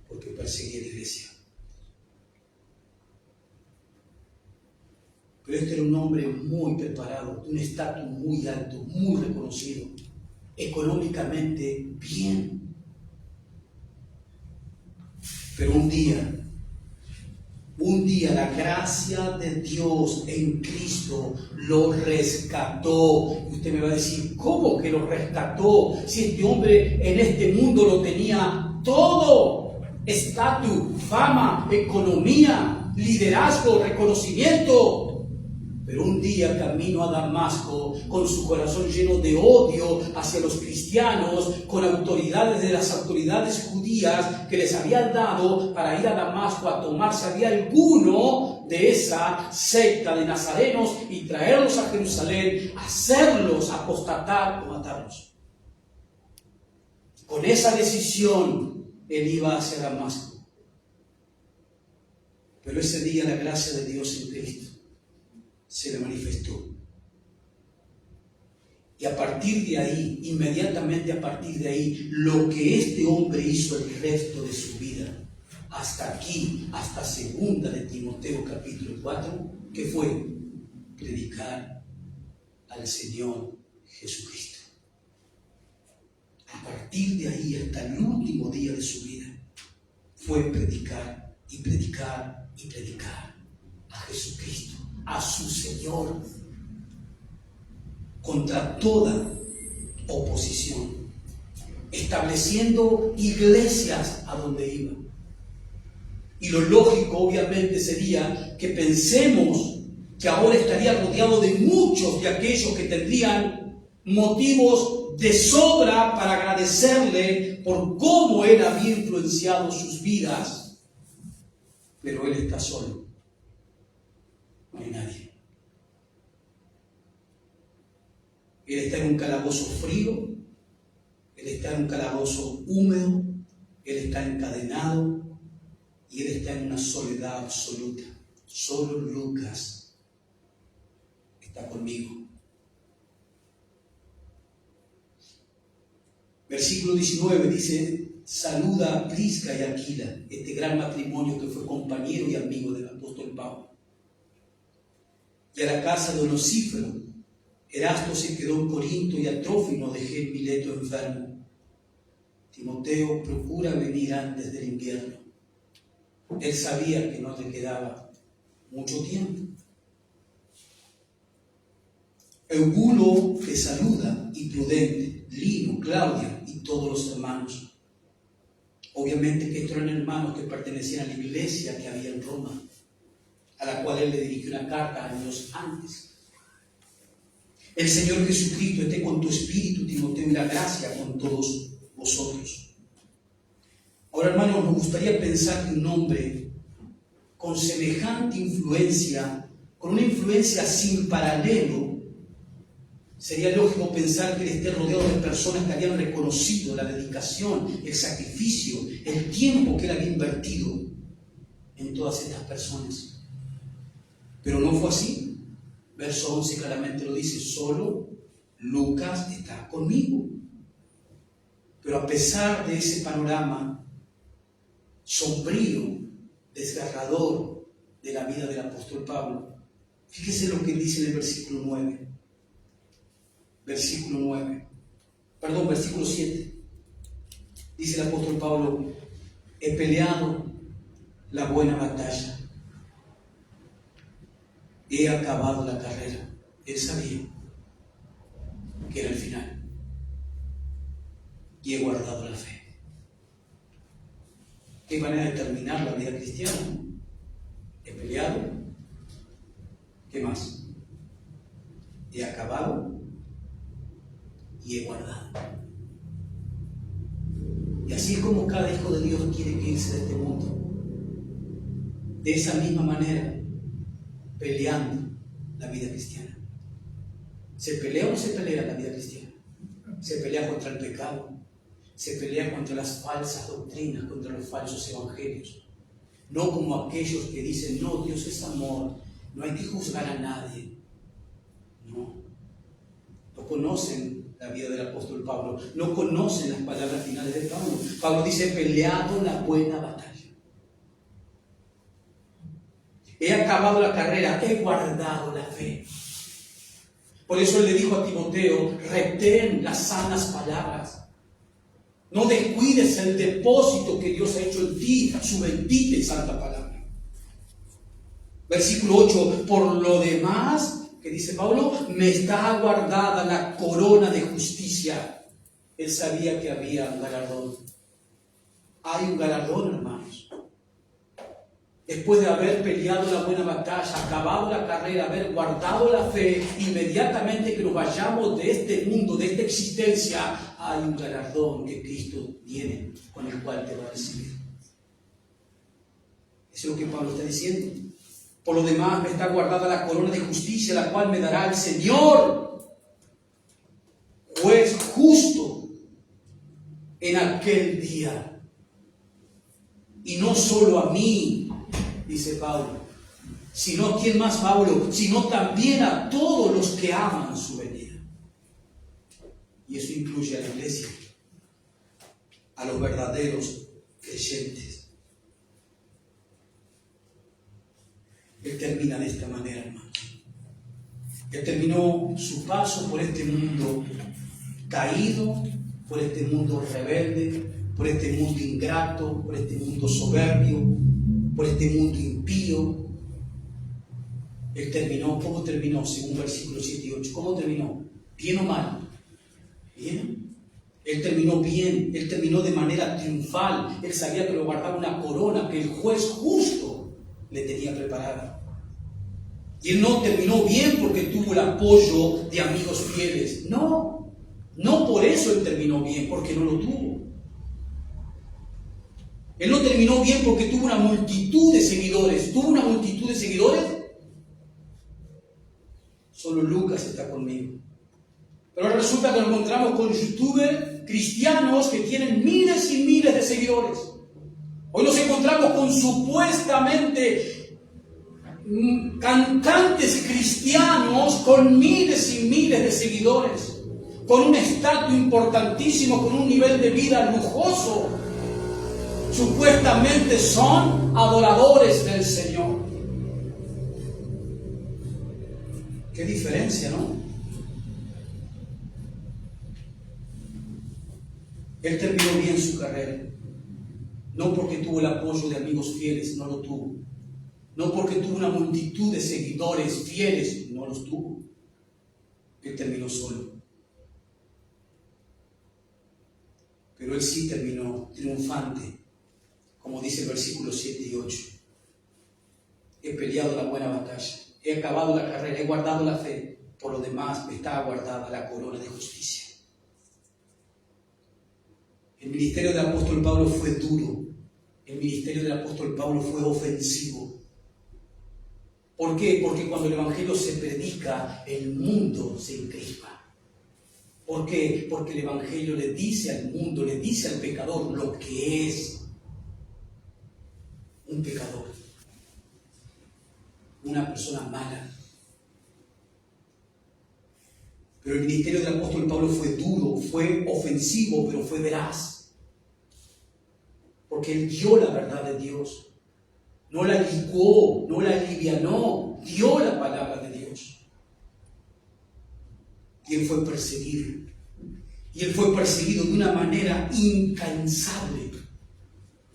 Porque perseguí a la iglesia. Pero este era un hombre muy preparado, de un estatus muy alto, muy reconocido, económicamente bien. Pero un día la gracia de Dios en Cristo lo rescató. Y usted me va a decir, ¿cómo que lo rescató? Si este hombre en este mundo lo tenía todo. estatus, fama, economía, liderazgo, reconocimiento. Pero un día camino a Damasco con su corazón lleno de odio hacia los cristianos, con autoridades de las autoridades judías que les habían dado para ir a Damasco a tomarse había alguno de esa secta de nazarenos y traerlos a Jerusalén, hacerlos apostatar o matarlos. Con esa decisión él iba hacia Damasco. Pero ese día la gracia de Dios en Cristo se le manifestó. Y a partir de ahí, inmediatamente a partir de ahí, lo que este hombre hizo el resto de su vida, hasta aquí, hasta 2 de Timoteo capítulo 4, ¿qué fue? Predicar al Señor Jesucristo. A partir de ahí, hasta el último día de su vida, fue predicar y predicar y predicar a Jesucristo, a su Señor, contra toda oposición, estableciendo iglesias a donde iba. Y lo lógico, obviamente, sería que pensemos que ahora estaría rodeado de muchos de aquellos que tendrían motivos de sobra para agradecerle por cómo él había influenciado sus vidas. Pero él está solo. No hay nadie. Él está en un calabozo frío, él está en un calabozo húmedo, él está encadenado y él está en una soledad absoluta. Solo Lucas está conmigo. Versículo 19 dice: saluda a Prisca y Aquila, este gran matrimonio que fue compañero y amigo del apóstol Pablo. Y a la casa de Onesíforo. Erasto se quedó en Corinto y a Trófimo dejé en Mileto enfermo. Timoteo procura venir antes del invierno. Él sabía que no le quedaba mucho tiempo. Eubulo te saluda, y Prudente, Lino, Claudia y todos los hermanos. Obviamente que estos eran hermanos que pertenecían a la iglesia que había en Roma, a la cual él le dirigió una carta años antes. El Señor Jesucristo esté con tu espíritu, Timoteo, y la gracia con todos vosotros. Ahora, hermanos, nos gustaría pensar que un hombre con semejante influencia, con una influencia sin paralelo, sería lógico pensar que él esté rodeado de personas que habían reconocido la dedicación, el sacrificio, el tiempo que él había invertido en todas estas personas. Pero no fue así. Verso 11 claramente lo dice: solo Lucas está conmigo. Pero a pesar de ese panorama sombrío, desgarrador de la vida del apóstol Pablo, fíjese lo que dice en el versículo 9. Versículo 7. Dice el apóstol Pablo: he peleado la buena batalla. He acabado la carrera. Él sabía que era el final. Y he guardado la fe. ¿Qué manera de terminar la vida cristiana? He peleado. ¿Qué más? He acabado y he guardado. Y así es como cada hijo de Dios quiere que irse de este mundo. De esa misma manera, peleando la vida cristiana. ¿Se pelea o no se pelea la vida cristiana? Se pelea contra el pecado, se pelea contra las falsas doctrinas, contra los falsos evangelios. No como aquellos que dicen: no, Dios es amor, no hay que juzgar a nadie. No conocen la vida del apóstol Pablo, no conocen las palabras finales de Pablo. Pablo dice: he peleado la buena batalla. He acabado la carrera, he guardado la fe. Por eso él le dijo a Timoteo: retén las sanas palabras. No descuides el depósito que Dios ha hecho en ti, su bendita y santa palabra. Versículo 8: por lo demás, que dice Pablo, me está guardada la corona de justicia. Él sabía que había galardón. Hay un galardón, hermanos. Después de haber peleado la buena batalla, acabado la carrera, haber guardado la fe, inmediatamente que nos vayamos de este mundo, de esta existencia, hay un galardón que Cristo tiene, con el cual te va a recibir. Eso es lo que Pablo está diciendo. Por lo demás, me está guardada la corona de justicia, la cual me dará el Señor, juez justo, en aquel día. Y no solo a mí, dice Pablo, sino, ¿quién más, Pablo? Sino también a todos los que aman su venida. Y eso incluye a la iglesia, a los verdaderos creyentes. Él termina de esta manera, hermano. Él terminó su paso por este mundo caído, por este mundo rebelde, por este mundo ingrato, por este mundo soberbio, por este mundo impío. Él terminó, ¿cómo terminó? Según versículos 7 y 8. ¿Cómo terminó? ¿Bien o mal? Bien. Él terminó bien, él terminó de manera triunfal. Él sabía que lo guardaba una corona que el juez justo le tenía preparada. Y él no terminó bien porque tuvo el apoyo de amigos fieles. No, no por eso él terminó bien, porque no lo tuvo. Él no terminó bien porque tuvo una multitud de seguidores. ¿Tuvo una multitud de seguidores? Solo Lucas está conmigo. Pero ahora resulta que nos encontramos con youtubers cristianos que tienen miles y miles de seguidores. Hoy nos encontramos con supuestamente cantantes cristianos con miles y miles de seguidores, con un estatus importantísimo, con un nivel de vida lujoso. Supuestamente son adoradores del Señor. Qué diferencia, ¿no? Él terminó bien su carrera. No porque tuvo el apoyo de amigos fieles, no lo tuvo. No porque tuvo una multitud de seguidores fieles, no los tuvo. Él terminó solo. Pero él sí terminó triunfante, como dice el versículo 7 y 8. He peleado la buena batalla, he acabado la carrera, he guardado la fe. Por lo demás me está guardada la corona de justicia. El ministerio del apóstol Pablo fue duro. El ministerio del apóstol Pablo fue ofensivo. ¿Por qué? Porque cuando el evangelio se predica, el mundo se encrespa. ¿Por qué? Porque el evangelio le dice al mundo, le dice al pecador lo que es un pecador, una persona mala. Pero el ministerio del apóstol Pablo fue duro, fue ofensivo, pero fue veraz. Porque él dio la verdad de Dios. No la licuó, no la alivianó, dio la palabra de Dios. Y él fue perseguido. Y él fue perseguido de una manera incansable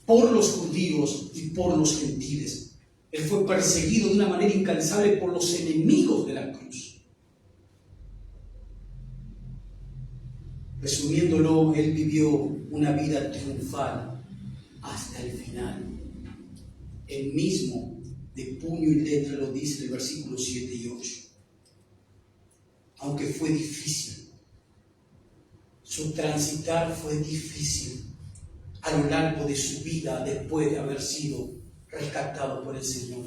por los judíos y por los gentiles. Él fue perseguido de una manera incansable por los enemigos de la cruz. Resumiéndolo, él vivió una vida triunfal hasta el final. Él mismo, de puño y letra, lo dice en el versículo 7 y 8. Aunque fue difícil, su transitar fue difícil a lo largo de su vida después de haber sido rescatado por el Señor.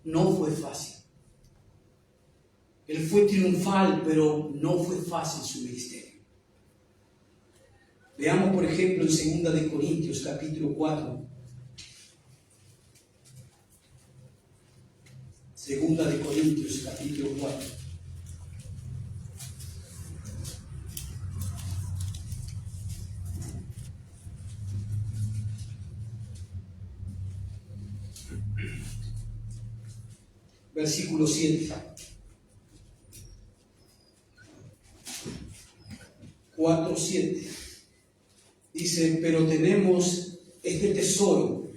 No fue fácil. Él fue triunfal, pero no fue fácil su ministerio. Veamos, por ejemplo, en 2 de Corintios, capítulo 4. 2 de Corintios, capítulo 4. Versículo 7. 4:7. Dice, pero tenemos este tesoro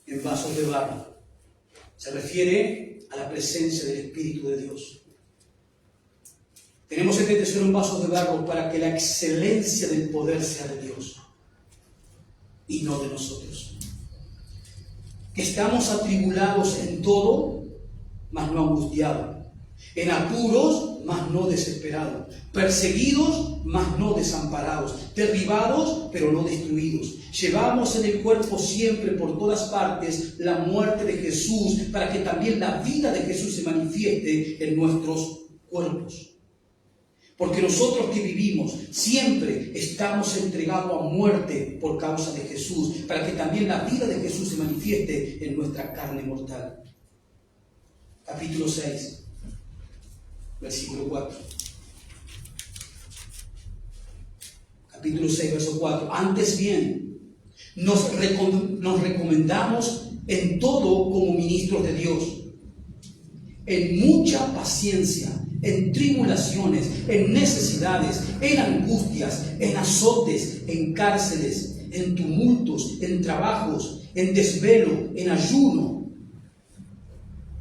en vasos de barro. Se refiere a la presencia del Espíritu de Dios. Tenemos este tesoro en vasos de barro para que la excelencia del poder sea de Dios y no de nosotros. Que estamos atribulados en todo, mas no angustiados. En apuros, mas no desesperados. Perseguidos, mas no desamparados. Derribados, pero no destruidos. Llevamos en el cuerpo siempre por todas partes la muerte de Jesús, para que también la vida de Jesús se manifieste en nuestros cuerpos. Porque nosotros que vivimos siempre estamos entregados a muerte por causa de Jesús, para que también la vida de Jesús se manifieste en nuestra carne mortal. Capítulo 6, versículo 4. Capítulo 6, verso 4. Antes bien, nos recomendamos en todo como ministros de Dios, en mucha paciencia, en tribulaciones, en necesidades, en angustias, en azotes, en cárceles, en tumultos, en trabajos, en desvelo, en ayuno,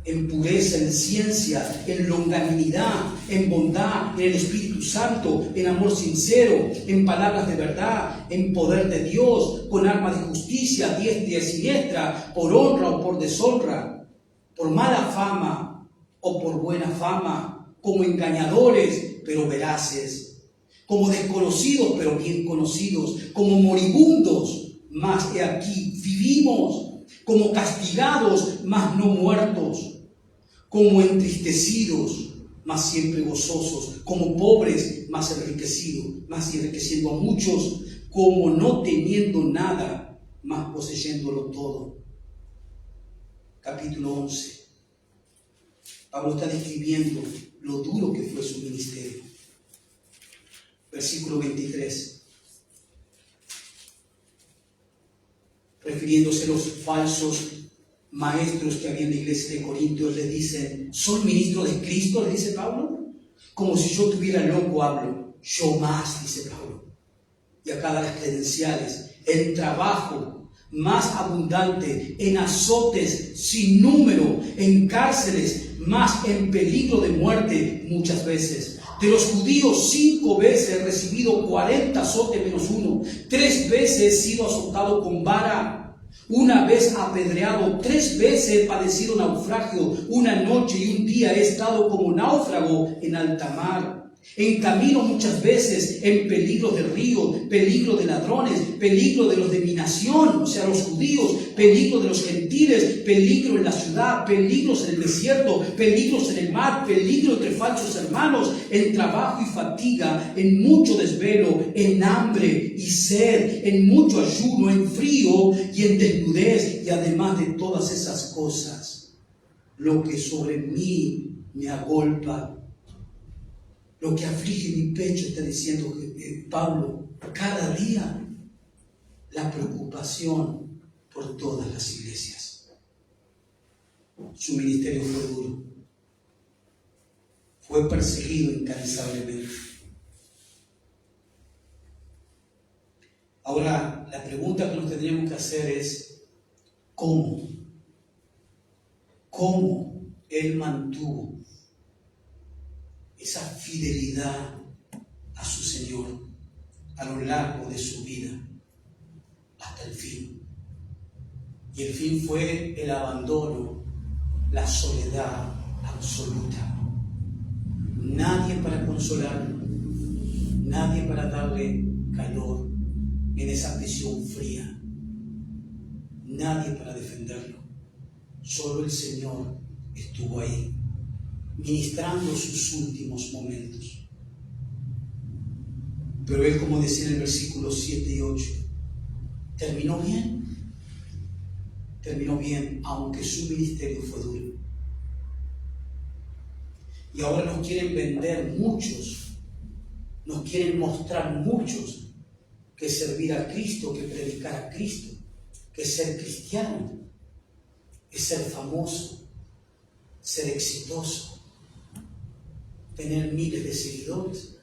en pureza, en ciencia, en longanimidad, en bondad, en el Espíritu Santo, en amor sincero, en palabras de verdad, en poder de Dios, con armas de justicia, diestra y siniestra, por honra o por deshonra, por mala fama o por buena fama, como engañadores, pero veraces, como desconocidos, pero bien conocidos, como moribundos, mas he aquí vivimos, como castigados, mas no muertos, como entristecidos, mas siempre gozosos, como pobres, mas enriqueciendo a muchos, como no teniendo nada, mas poseyéndolo todo. Capítulo 11. Pablo está describiendo lo duro que fue su ministerio. Versículo 23. Refiriéndose a los falsos maestros que había en la iglesia de Corintios, le dicen: ¿son ministros de Cristo?, le dice Pablo. Como si yo estuviera loco hablo. Yo más, dice Pablo. Y acá da las credenciales: en trabajo más abundante, en azotes sin número, en cárceles, más en peligro de muerte muchas veces. De los judíos 5 veces he recibido 40 azotes menos 1. 3 veces he sido azotado con vara. 1 vez apedreado, 3 veces he padecido naufragio. 1 noche y 1 día he estado como náufrago en alta mar. En camino muchas veces, en peligro de río, peligro de ladrones, peligro de los de mi nación, o sea, los judíos, peligro de los gentiles, peligro en la ciudad, peligros en el desierto, peligros en el mar, peligro entre falsos hermanos, en trabajo y fatiga, en mucho desvelo, en hambre y sed, en mucho ayuno, en frío y en desnudez, y además de todas esas cosas, lo que sobre mí me agolpa, lo que aflige mi pecho, está diciendo Pablo, cada día la preocupación por todas las iglesias. Su ministerio fue duro, fue perseguido incansablemente. Ahora, la pregunta que nos tendríamos que hacer es: ¿cómo? ¿Cómo él mantuvo esa fidelidad a su Señor a lo largo de su vida hasta el fin? Y el fin fue el abandono, la soledad absoluta. Nadie para consolarlo, nadie para darle calor en esa prisión fría, nadie para defenderlo. Solo el Señor estuvo ahí, ministrando sus últimos momentos. Pero él, como decía en el versículo 7 y 8, terminó bien. Terminó bien, aunque su ministerio fue duro. Y ahora nos quieren vender muchos, nos quieren mostrar muchos que servir a Cristo, que predicar a Cristo, que ser cristiano es ser famoso, ser exitoso, tener miles de seguidores,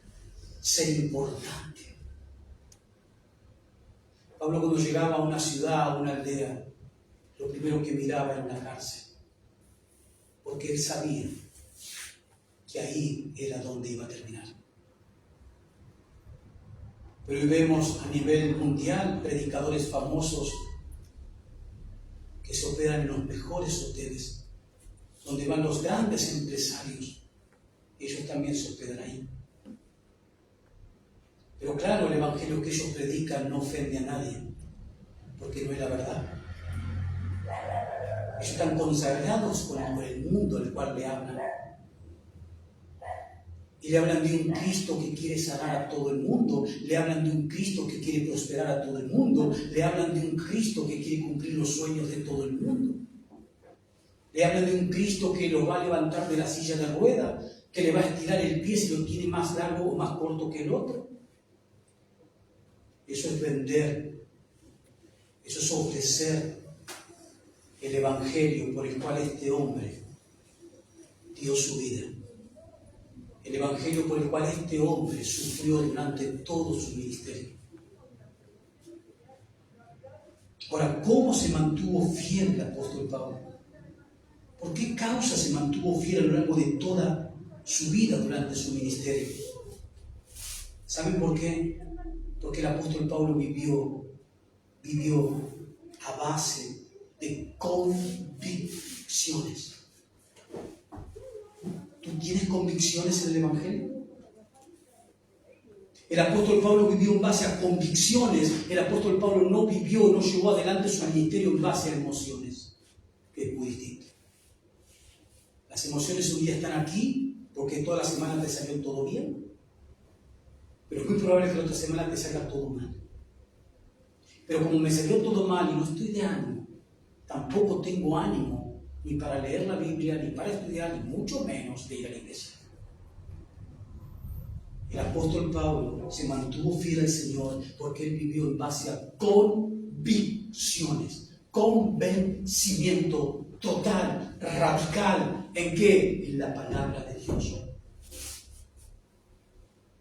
ser importante. Pablo, cuando llegaba a una ciudad, a una aldea, lo primero que miraba era una cárcel, porque él sabía que ahí era donde iba a terminar. Pero hoy vemos a nivel mundial predicadores famosos que se hospedan en los mejores hoteles, donde van los grandes empresarios. Ellos también se hospedan ahí. Pero claro, el evangelio que ellos predican no ofende a nadie, porque no es la verdad. Ellos están consagrados con el mundo al cual le hablan. Y le hablan de un Cristo que quiere sanar a todo el mundo, le hablan de un Cristo que quiere prosperar a todo el mundo, le hablan de un Cristo que quiere cumplir los sueños de todo el mundo. Le hablan de un Cristo que lo va a levantar de la silla de rueda, que le va a estirar el pie si lo tiene más largo o más corto que el otro. Eso es vender, eso es ofrecer el evangelio por el cual este hombre dio su vida. El evangelio por el cual este hombre sufrió durante todo su ministerio. Ahora, ¿cómo se mantuvo fiel el apóstol Pablo? ¿Por qué causa se mantuvo fiel a lo largo de toda su vida durante su ministerio? ¿Saben por qué? Porque el apóstol Pablo vivió a base de convicciones. ¿Tú tienes convicciones en el evangelio? El apóstol Pablo vivió en base a convicciones. El apóstol Pablo no llevó adelante su ministerio en base a emociones, que es muy distinto. Las emociones un día están aquí porque toda la semana te salió todo bien, pero es muy probable que la otra semana te salga todo mal. Pero como me salió todo mal y no estoy de ánimo, tampoco tengo ánimo ni para leer la Biblia, ni para estudiar, ni mucho menos de ir a la iglesia. El apóstol Pablo se mantuvo fiel al Señor porque él vivió en base a convicciones, convencimiento total, radical. ¿En qué? En la palabra de Dios.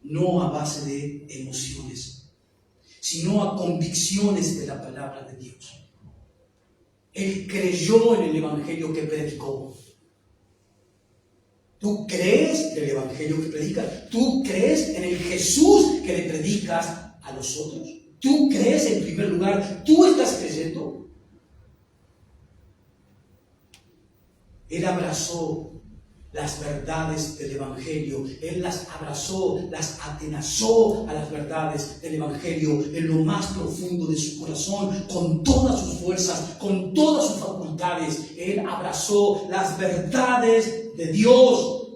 No a base de emociones, sino a convicciones de la palabra de Dios. Él creyó en el evangelio que predicó. ¿Tú crees en el evangelio que predicas? ¿Tú crees en el Jesús que le predicas a los otros? ¿Tú crees en primer lugar? ¿Tú estás creyendo? Él abrazó las verdades del evangelio. Él las abrazó, las atenazó a las verdades del evangelio en lo más profundo de su corazón, con todas sus fuerzas, con todas sus facultades. Él abrazó las verdades de Dios.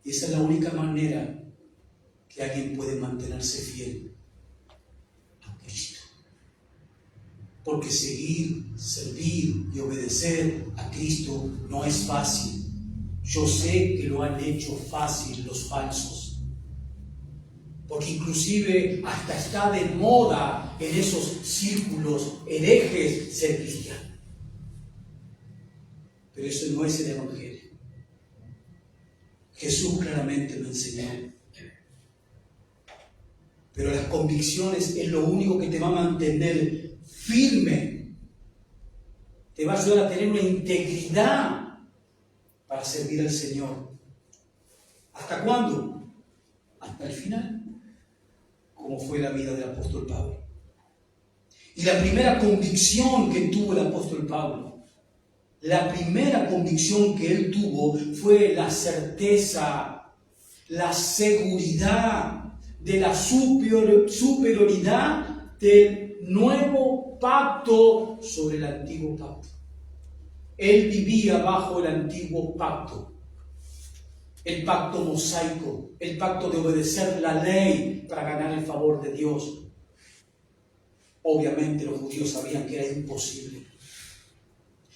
Y esa es la única manera que alguien puede mantenerse fiel a Cristo. Porque seguir, servir y obedecer a Cristo no es fácil. Yo sé que lo han hecho fácil los falsos. Porque inclusive hasta está de moda en esos círculos herejes ser cristiano. Pero eso no es el evangelio. Jesús claramente lo enseñó. Pero las convicciones es lo único que te va a mantener firme. Te va a ayudar a tener una integridad para servir al Señor. ¿Hasta cuándo? Hasta el final, como fue la vida del apóstol Pablo. Y la primera convicción que tuvo el apóstol Pablo, la primera convicción que él tuvo fue la certeza, la seguridad de la superioridad del nuevo pacto sobre el antiguo pacto. Él vivía bajo el antiguo pacto, el pacto mosaico, el pacto de obedecer la ley para ganar el favor de Dios. Obviamente los judíos sabían que era imposible.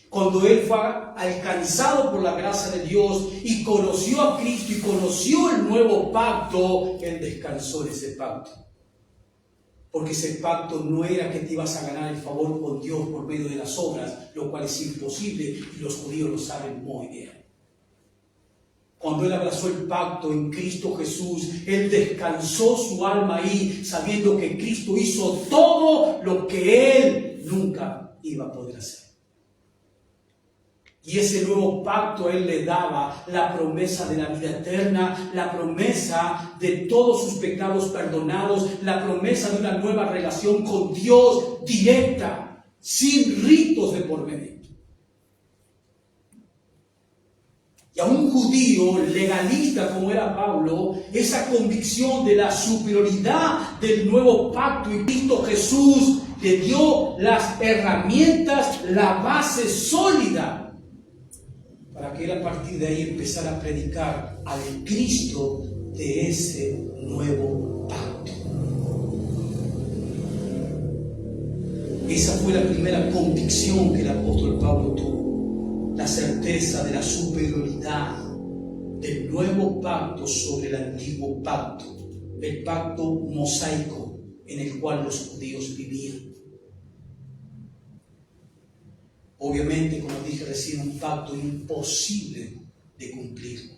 Cuando él fue alcanzado por la gracia de Dios y conoció a Cristo y conoció el nuevo pacto, él descansó en ese pacto. Porque ese pacto no era que te ibas a ganar el favor con Dios por medio de las obras, lo cual es imposible y los judíos lo saben muy bien. Cuando él abrazó el pacto en Cristo Jesús, él descansó su alma ahí, sabiendo que Cristo hizo todo lo que él nunca iba a poder hacer. Y ese nuevo pacto a él le daba la promesa de la vida eterna, la promesa de todos sus pecados perdonados, la promesa de una nueva relación con Dios directa, sin ritos de por medio. Y a un judío legalista como era Pablo, esa convicción de la superioridad del nuevo pacto y Cristo Jesús le dio las herramientas, la base sólida para que él a partir de ahí empezara a predicar al Cristo de ese nuevo pacto. Esa fue la primera convicción que el apóstol Pablo tuvo, la certeza de la superioridad del nuevo pacto sobre el antiguo pacto, el pacto mosaico en el cual los judíos vivían. Obviamente, como dije recién, un pacto imposible de cumplir.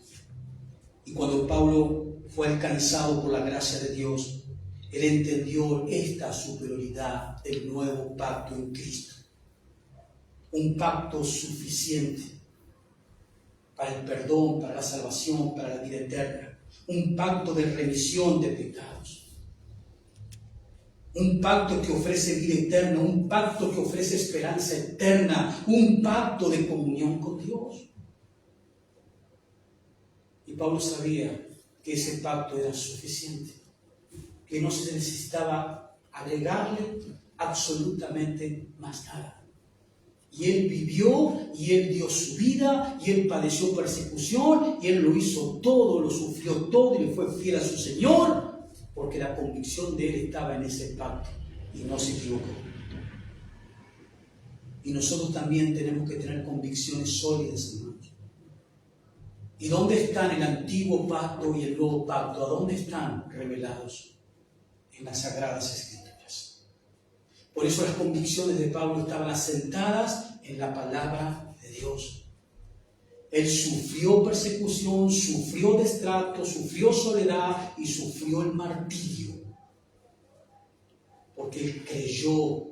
Y cuando Pablo fue alcanzado por la gracia de Dios, él entendió esta superioridad del nuevo pacto en Cristo. Un pacto suficiente para el perdón, para la salvación, para la vida eterna. Un pacto de remisión de pecados. Un pacto que ofrece vida eterna, un pacto que ofrece esperanza eterna, un pacto de comunión con Dios. Y Pablo sabía que ese pacto era suficiente, que no se necesitaba agregarle absolutamente más nada. Y él vivió, y él dio su vida, y él padeció persecución, y él lo hizo todo, lo sufrió todo, y le fue fiel a su Señor, porque la convicción de él estaba en ese pacto y no se equivocó. Y nosotros también tenemos que tener convicciones sólidas, hermanos. ¿Y dónde están el antiguo pacto y el nuevo pacto? ¿A dónde están revelados? En las Sagradas Escrituras. Por eso las convicciones de Pablo estaban asentadas en la palabra de Dios. Él sufrió persecución, sufrió destrato, sufrió soledad y sufrió el martirio. Porque él creyó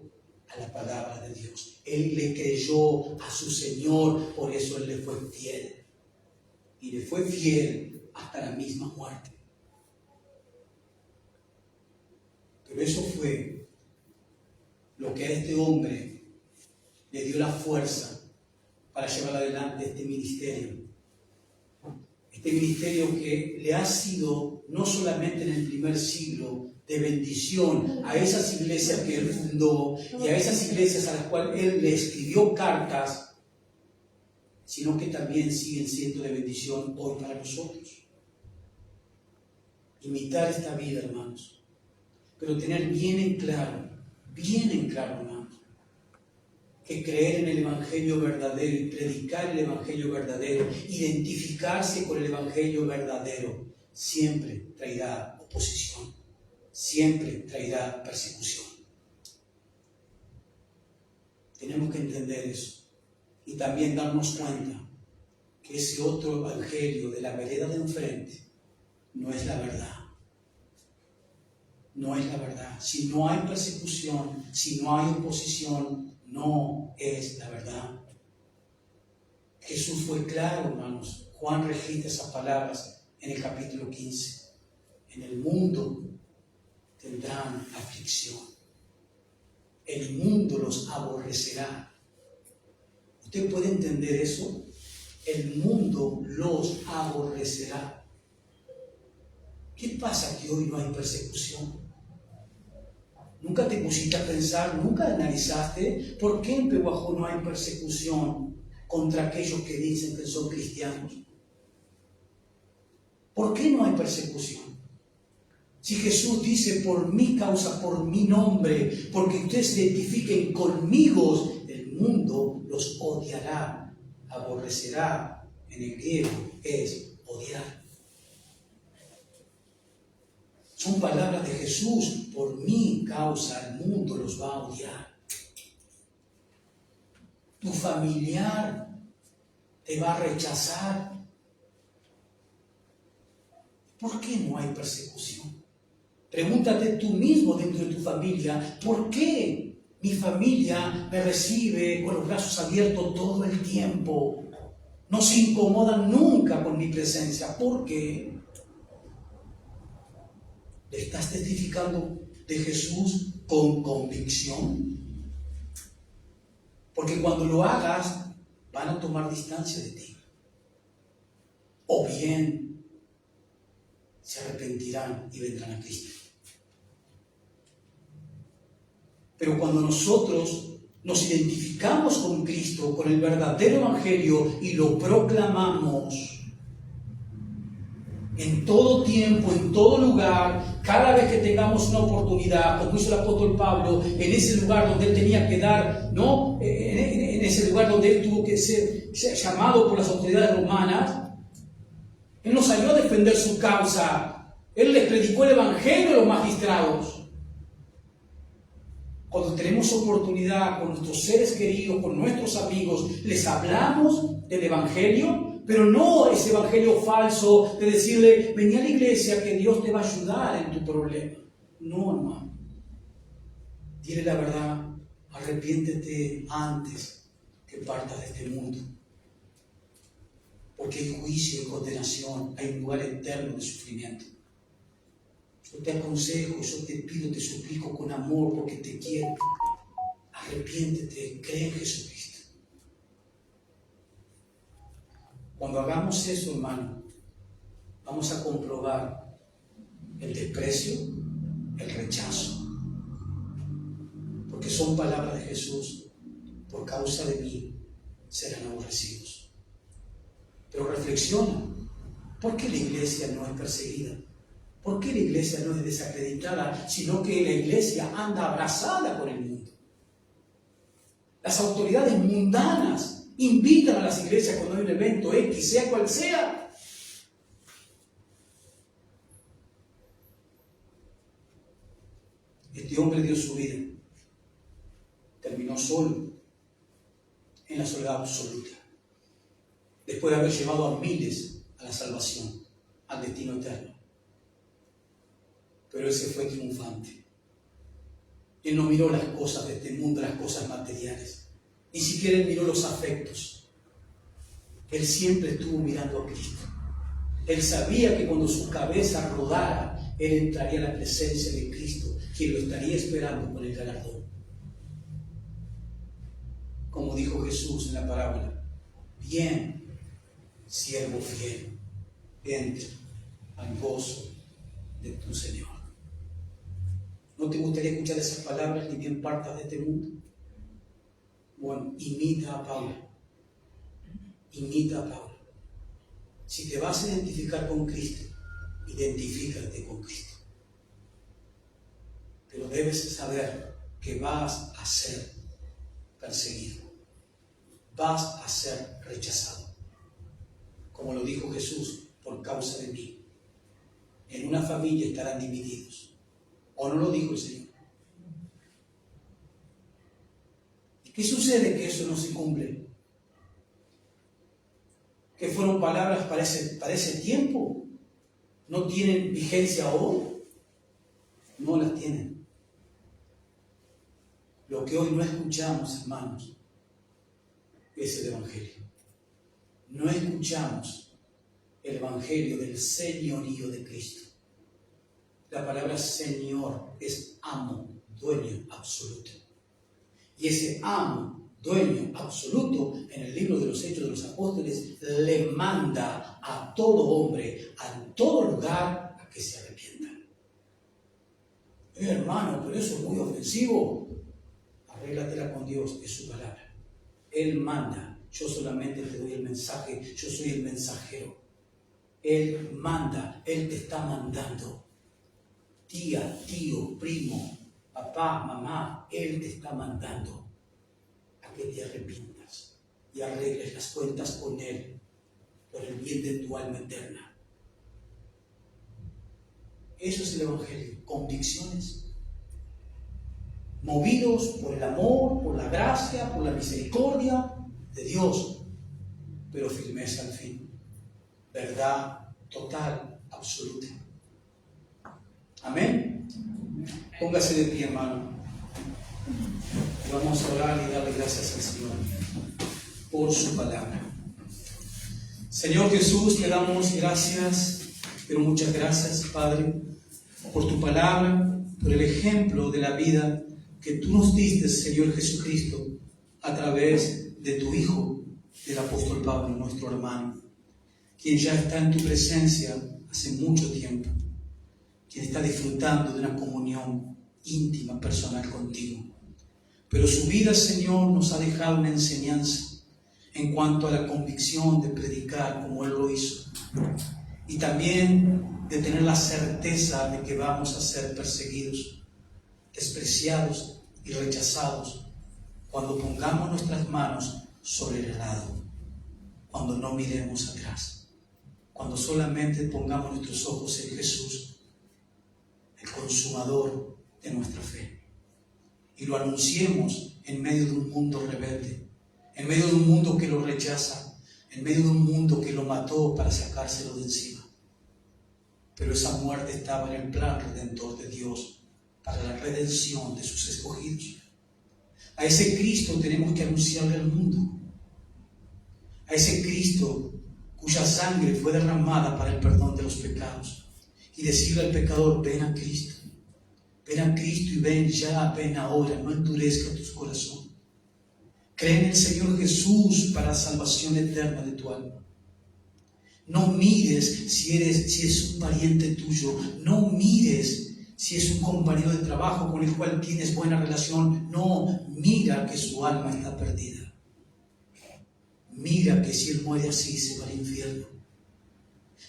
a la palabra de Dios. Él le creyó a su Señor, por eso él le fue fiel. Y le fue fiel hasta la misma muerte. Pero eso fue lo que a este hombre le dio la fuerza para llevar adelante este ministerio. Este ministerio que le ha sido, no solamente en el primer siglo, de bendición a esas iglesias que él fundó y a esas iglesias a las cuales él le escribió cartas, sino que también siguen siendo de bendición hoy para nosotros. Imitar esta vida, hermanos, pero tener bien en claro, hermanos, que creer en el Evangelio verdadero y predicar el Evangelio verdadero, identificarse con el Evangelio verdadero, siempre traerá oposición, siempre traerá persecución. Tenemos que entender eso y también darnos cuenta que ese otro Evangelio de la vereda de enfrente no es la verdad. No es la verdad. Si no hay persecución, si no hay oposición, no es la verdad. Jesús fue claro, hermanos. Juan registra esas palabras en el capítulo 15. En el mundo tendrán aflicción. El mundo los aborrecerá. ¿Usted puede entender eso? El mundo los aborrecerá. ¿Qué pasa que hoy no hay persecución? ¿Nunca te pusiste a pensar, nunca analizaste por qué en Pehuajó no hay persecución contra aquellos que dicen que son cristianos? ¿Por qué no hay persecución? Si Jesús dice, por mi causa, por mi nombre, porque ustedes se identifiquen conmigo, el mundo los odiará, aborrecerá. En el griego es odiar. Son palabras de Jesús. Por mi causa el mundo los va a odiar. Tu familiar te va a rechazar. ¿Por qué no hay persecución? Pregúntate tú mismo dentro de tu familia, ¿por qué mi familia me recibe con los brazos abiertos todo el tiempo? No se incomodan nunca con mi presencia. ¿Por qué? ¿Le estás testificando de Jesús con convicción? Porque cuando lo hagas, van a tomar distancia de ti. O bien se arrepentirán y vendrán a Cristo. Pero cuando nosotros nos identificamos con Cristo, con el verdadero Evangelio, y lo proclamamos en todo tiempo, en todo lugar, cada vez que tengamos una oportunidad, como hizo el apóstol Pablo, en ese lugar donde él tenía que dar, ¿no? En ese lugar donde él tuvo que ser llamado por las autoridades romanas, él no salió a defender su causa, él les predicó el Evangelio a los magistrados. Cuando tenemos oportunidad con nuestros seres queridos, con nuestros amigos, les hablamos del Evangelio, pero no ese Evangelio falso de decirle, vení a la iglesia que Dios te va a ayudar en tu problema. No, hermano. Dile la verdad, arrepiéntete antes que partas de este mundo. Porque hay juicio y condenación, hay un lugar eterno de sufrimiento. Yo te aconsejo, yo te pido, te suplico con amor porque te quiero. Arrepiéntete, cree en Jesucristo. Cuando hagamos eso, hermano, vamos a comprobar el desprecio, el rechazo. Porque son palabras de Jesús, por causa de mí serán aborrecidos. Pero reflexiona, ¿por qué la iglesia no es perseguida? ¿Por qué la iglesia no es desacreditada, sino que la iglesia anda abrazada por el mundo? Las autoridades mundanas invitan a las iglesias cuando hay un evento X, sea cual sea. Este hombre dio su vida, terminó solo, en la soledad absoluta, después de haber llevado a miles a la salvación, al destino eterno. Pero él se fue triunfante. Él no miró las cosas de este mundo, las cosas materiales. Ni siquiera él miró los afectos. Él siempre estuvo mirando a Cristo. Él sabía que cuando su cabeza rodara, él entraría a la presencia de Cristo, quien lo estaría esperando con el galardón. Como dijo Jesús en la parábola, bien, siervo fiel, entra al gozo de tu Señor. ¿No te gustaría escuchar esas palabras ni bien partas de este mundo? Bueno, imita a Pablo. Imita a Pablo. Si te vas a identificar con Cristo, identifícate con Cristo. Pero debes saber que vas a ser perseguido. Vas a ser rechazado. Como lo dijo Jesús, por causa de mí. En una familia estarán divididos. ¿O no lo dijo el Señor? ¿Y qué sucede que eso no se cumple? ¿Que fueron palabras para ese tiempo? ¿No tienen vigencia hoy? No las tienen. Lo que hoy no escuchamos, hermanos, es el Evangelio. No escuchamos el Evangelio del señorío de Cristo. La palabra Señor es amo, dueño absoluto. Y ese amo, dueño absoluto, en el libro de los Hechos de los Apóstoles, le manda a todo hombre, a todo lugar, a que se arrepientan. Hermano, pero eso es muy ofensivo. Arréglatela con Dios, es su palabra. Él manda, yo solamente te doy el mensaje, yo soy el mensajero. Él manda, Él te está mandando. Tía, tío, primo, papá, mamá, Él te está mandando a que te arrepientas y arregles las cuentas con Él por el bien de tu alma eterna. Eso es el Evangelio, convicciones, movidos por el amor, por la gracia, por la misericordia de Dios, pero firmeza al fin, verdad total, absoluta. Amén. Póngase de pie, hermano. Vamos a orar y darle gracias al Señor por su palabra. Señor Jesús, te damos gracias, pero muchas gracias, Padre, por tu palabra, por el ejemplo de la vida que tú nos diste, Señor Jesucristo, a través de tu Hijo, del apóstol Pablo, nuestro hermano, quien ya está en tu presencia hace mucho tiempo, quien está disfrutando de una comunión íntima, personal contigo. Pero su vida, Señor, nos ha dejado una enseñanza en cuanto a la convicción de predicar como Él lo hizo, y también de tener la certeza de que vamos a ser perseguidos, despreciados y rechazados cuando pongamos nuestras manos sobre el arado, cuando no miremos atrás, cuando solamente pongamos nuestros ojos en Jesús, el consumador de nuestra fe, y lo anunciemos en medio de un mundo rebelde, en medio de un mundo que lo rechaza, en medio de un mundo que lo mató para sacárselo de encima. Pero esa muerte estaba en el plan redentor de Dios para la redención de sus escogidos. A ese Cristo tenemos que anunciarle al mundo. A ese Cristo cuya sangre fue derramada para el perdón de los pecados. Y decirle al pecador: ven a Cristo y ven ya, ven ahora, no endurezca tu corazón. Cree en el Señor Jesús para salvación eterna de tu alma. No mires si es un pariente tuyo, no mires si es un compañero de trabajo con el cual tienes buena relación. No, mira que su alma está perdida. Mira que si él muere así se va al infierno.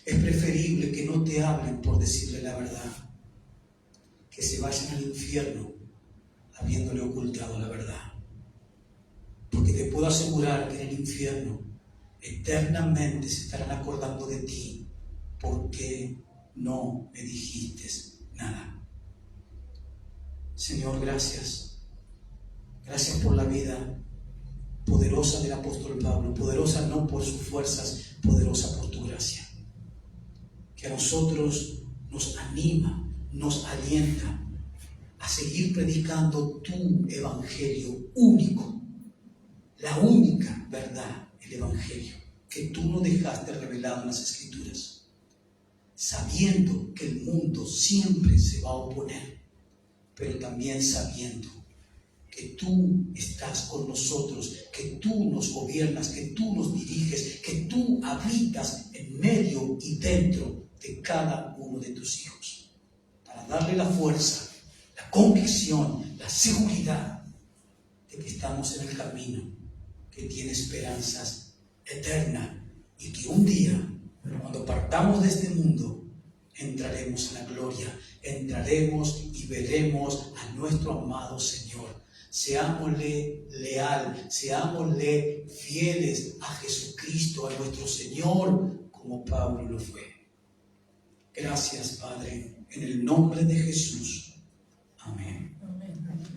Es preferible que no te hablen por decirle la verdad, que se vayan al infierno habiéndole ocultado la verdad. Porque te puedo asegurar que en el infierno eternamente se estarán acordando de ti, porque no me dijiste nada. Señor, gracias. Gracias por la vida poderosa del apóstol Pablo, poderosa no por sus fuerzas, poderosa por tu gracia, que a nosotros nos anima, nos alienta a seguir predicando tu evangelio único, la única verdad, el evangelio que tú nos dejaste revelado en las Escrituras, sabiendo que el mundo siempre se va a oponer, pero también sabiendo que tú estás con nosotros, que tú nos gobiernas, que tú nos diriges, que tú habitas en medio y dentro de cada uno de tus hijos, para darle la fuerza, la convicción, la seguridad de que estamos en el camino que tiene esperanzas eternas y que un día, cuando partamos de este mundo, entraremos a la gloria, entraremos y veremos a nuestro amado Señor. Seámosle leal, seámosle fieles a Jesucristo, a nuestro Señor, como Pablo lo fue. Gracias, Padre, en el nombre de Jesús.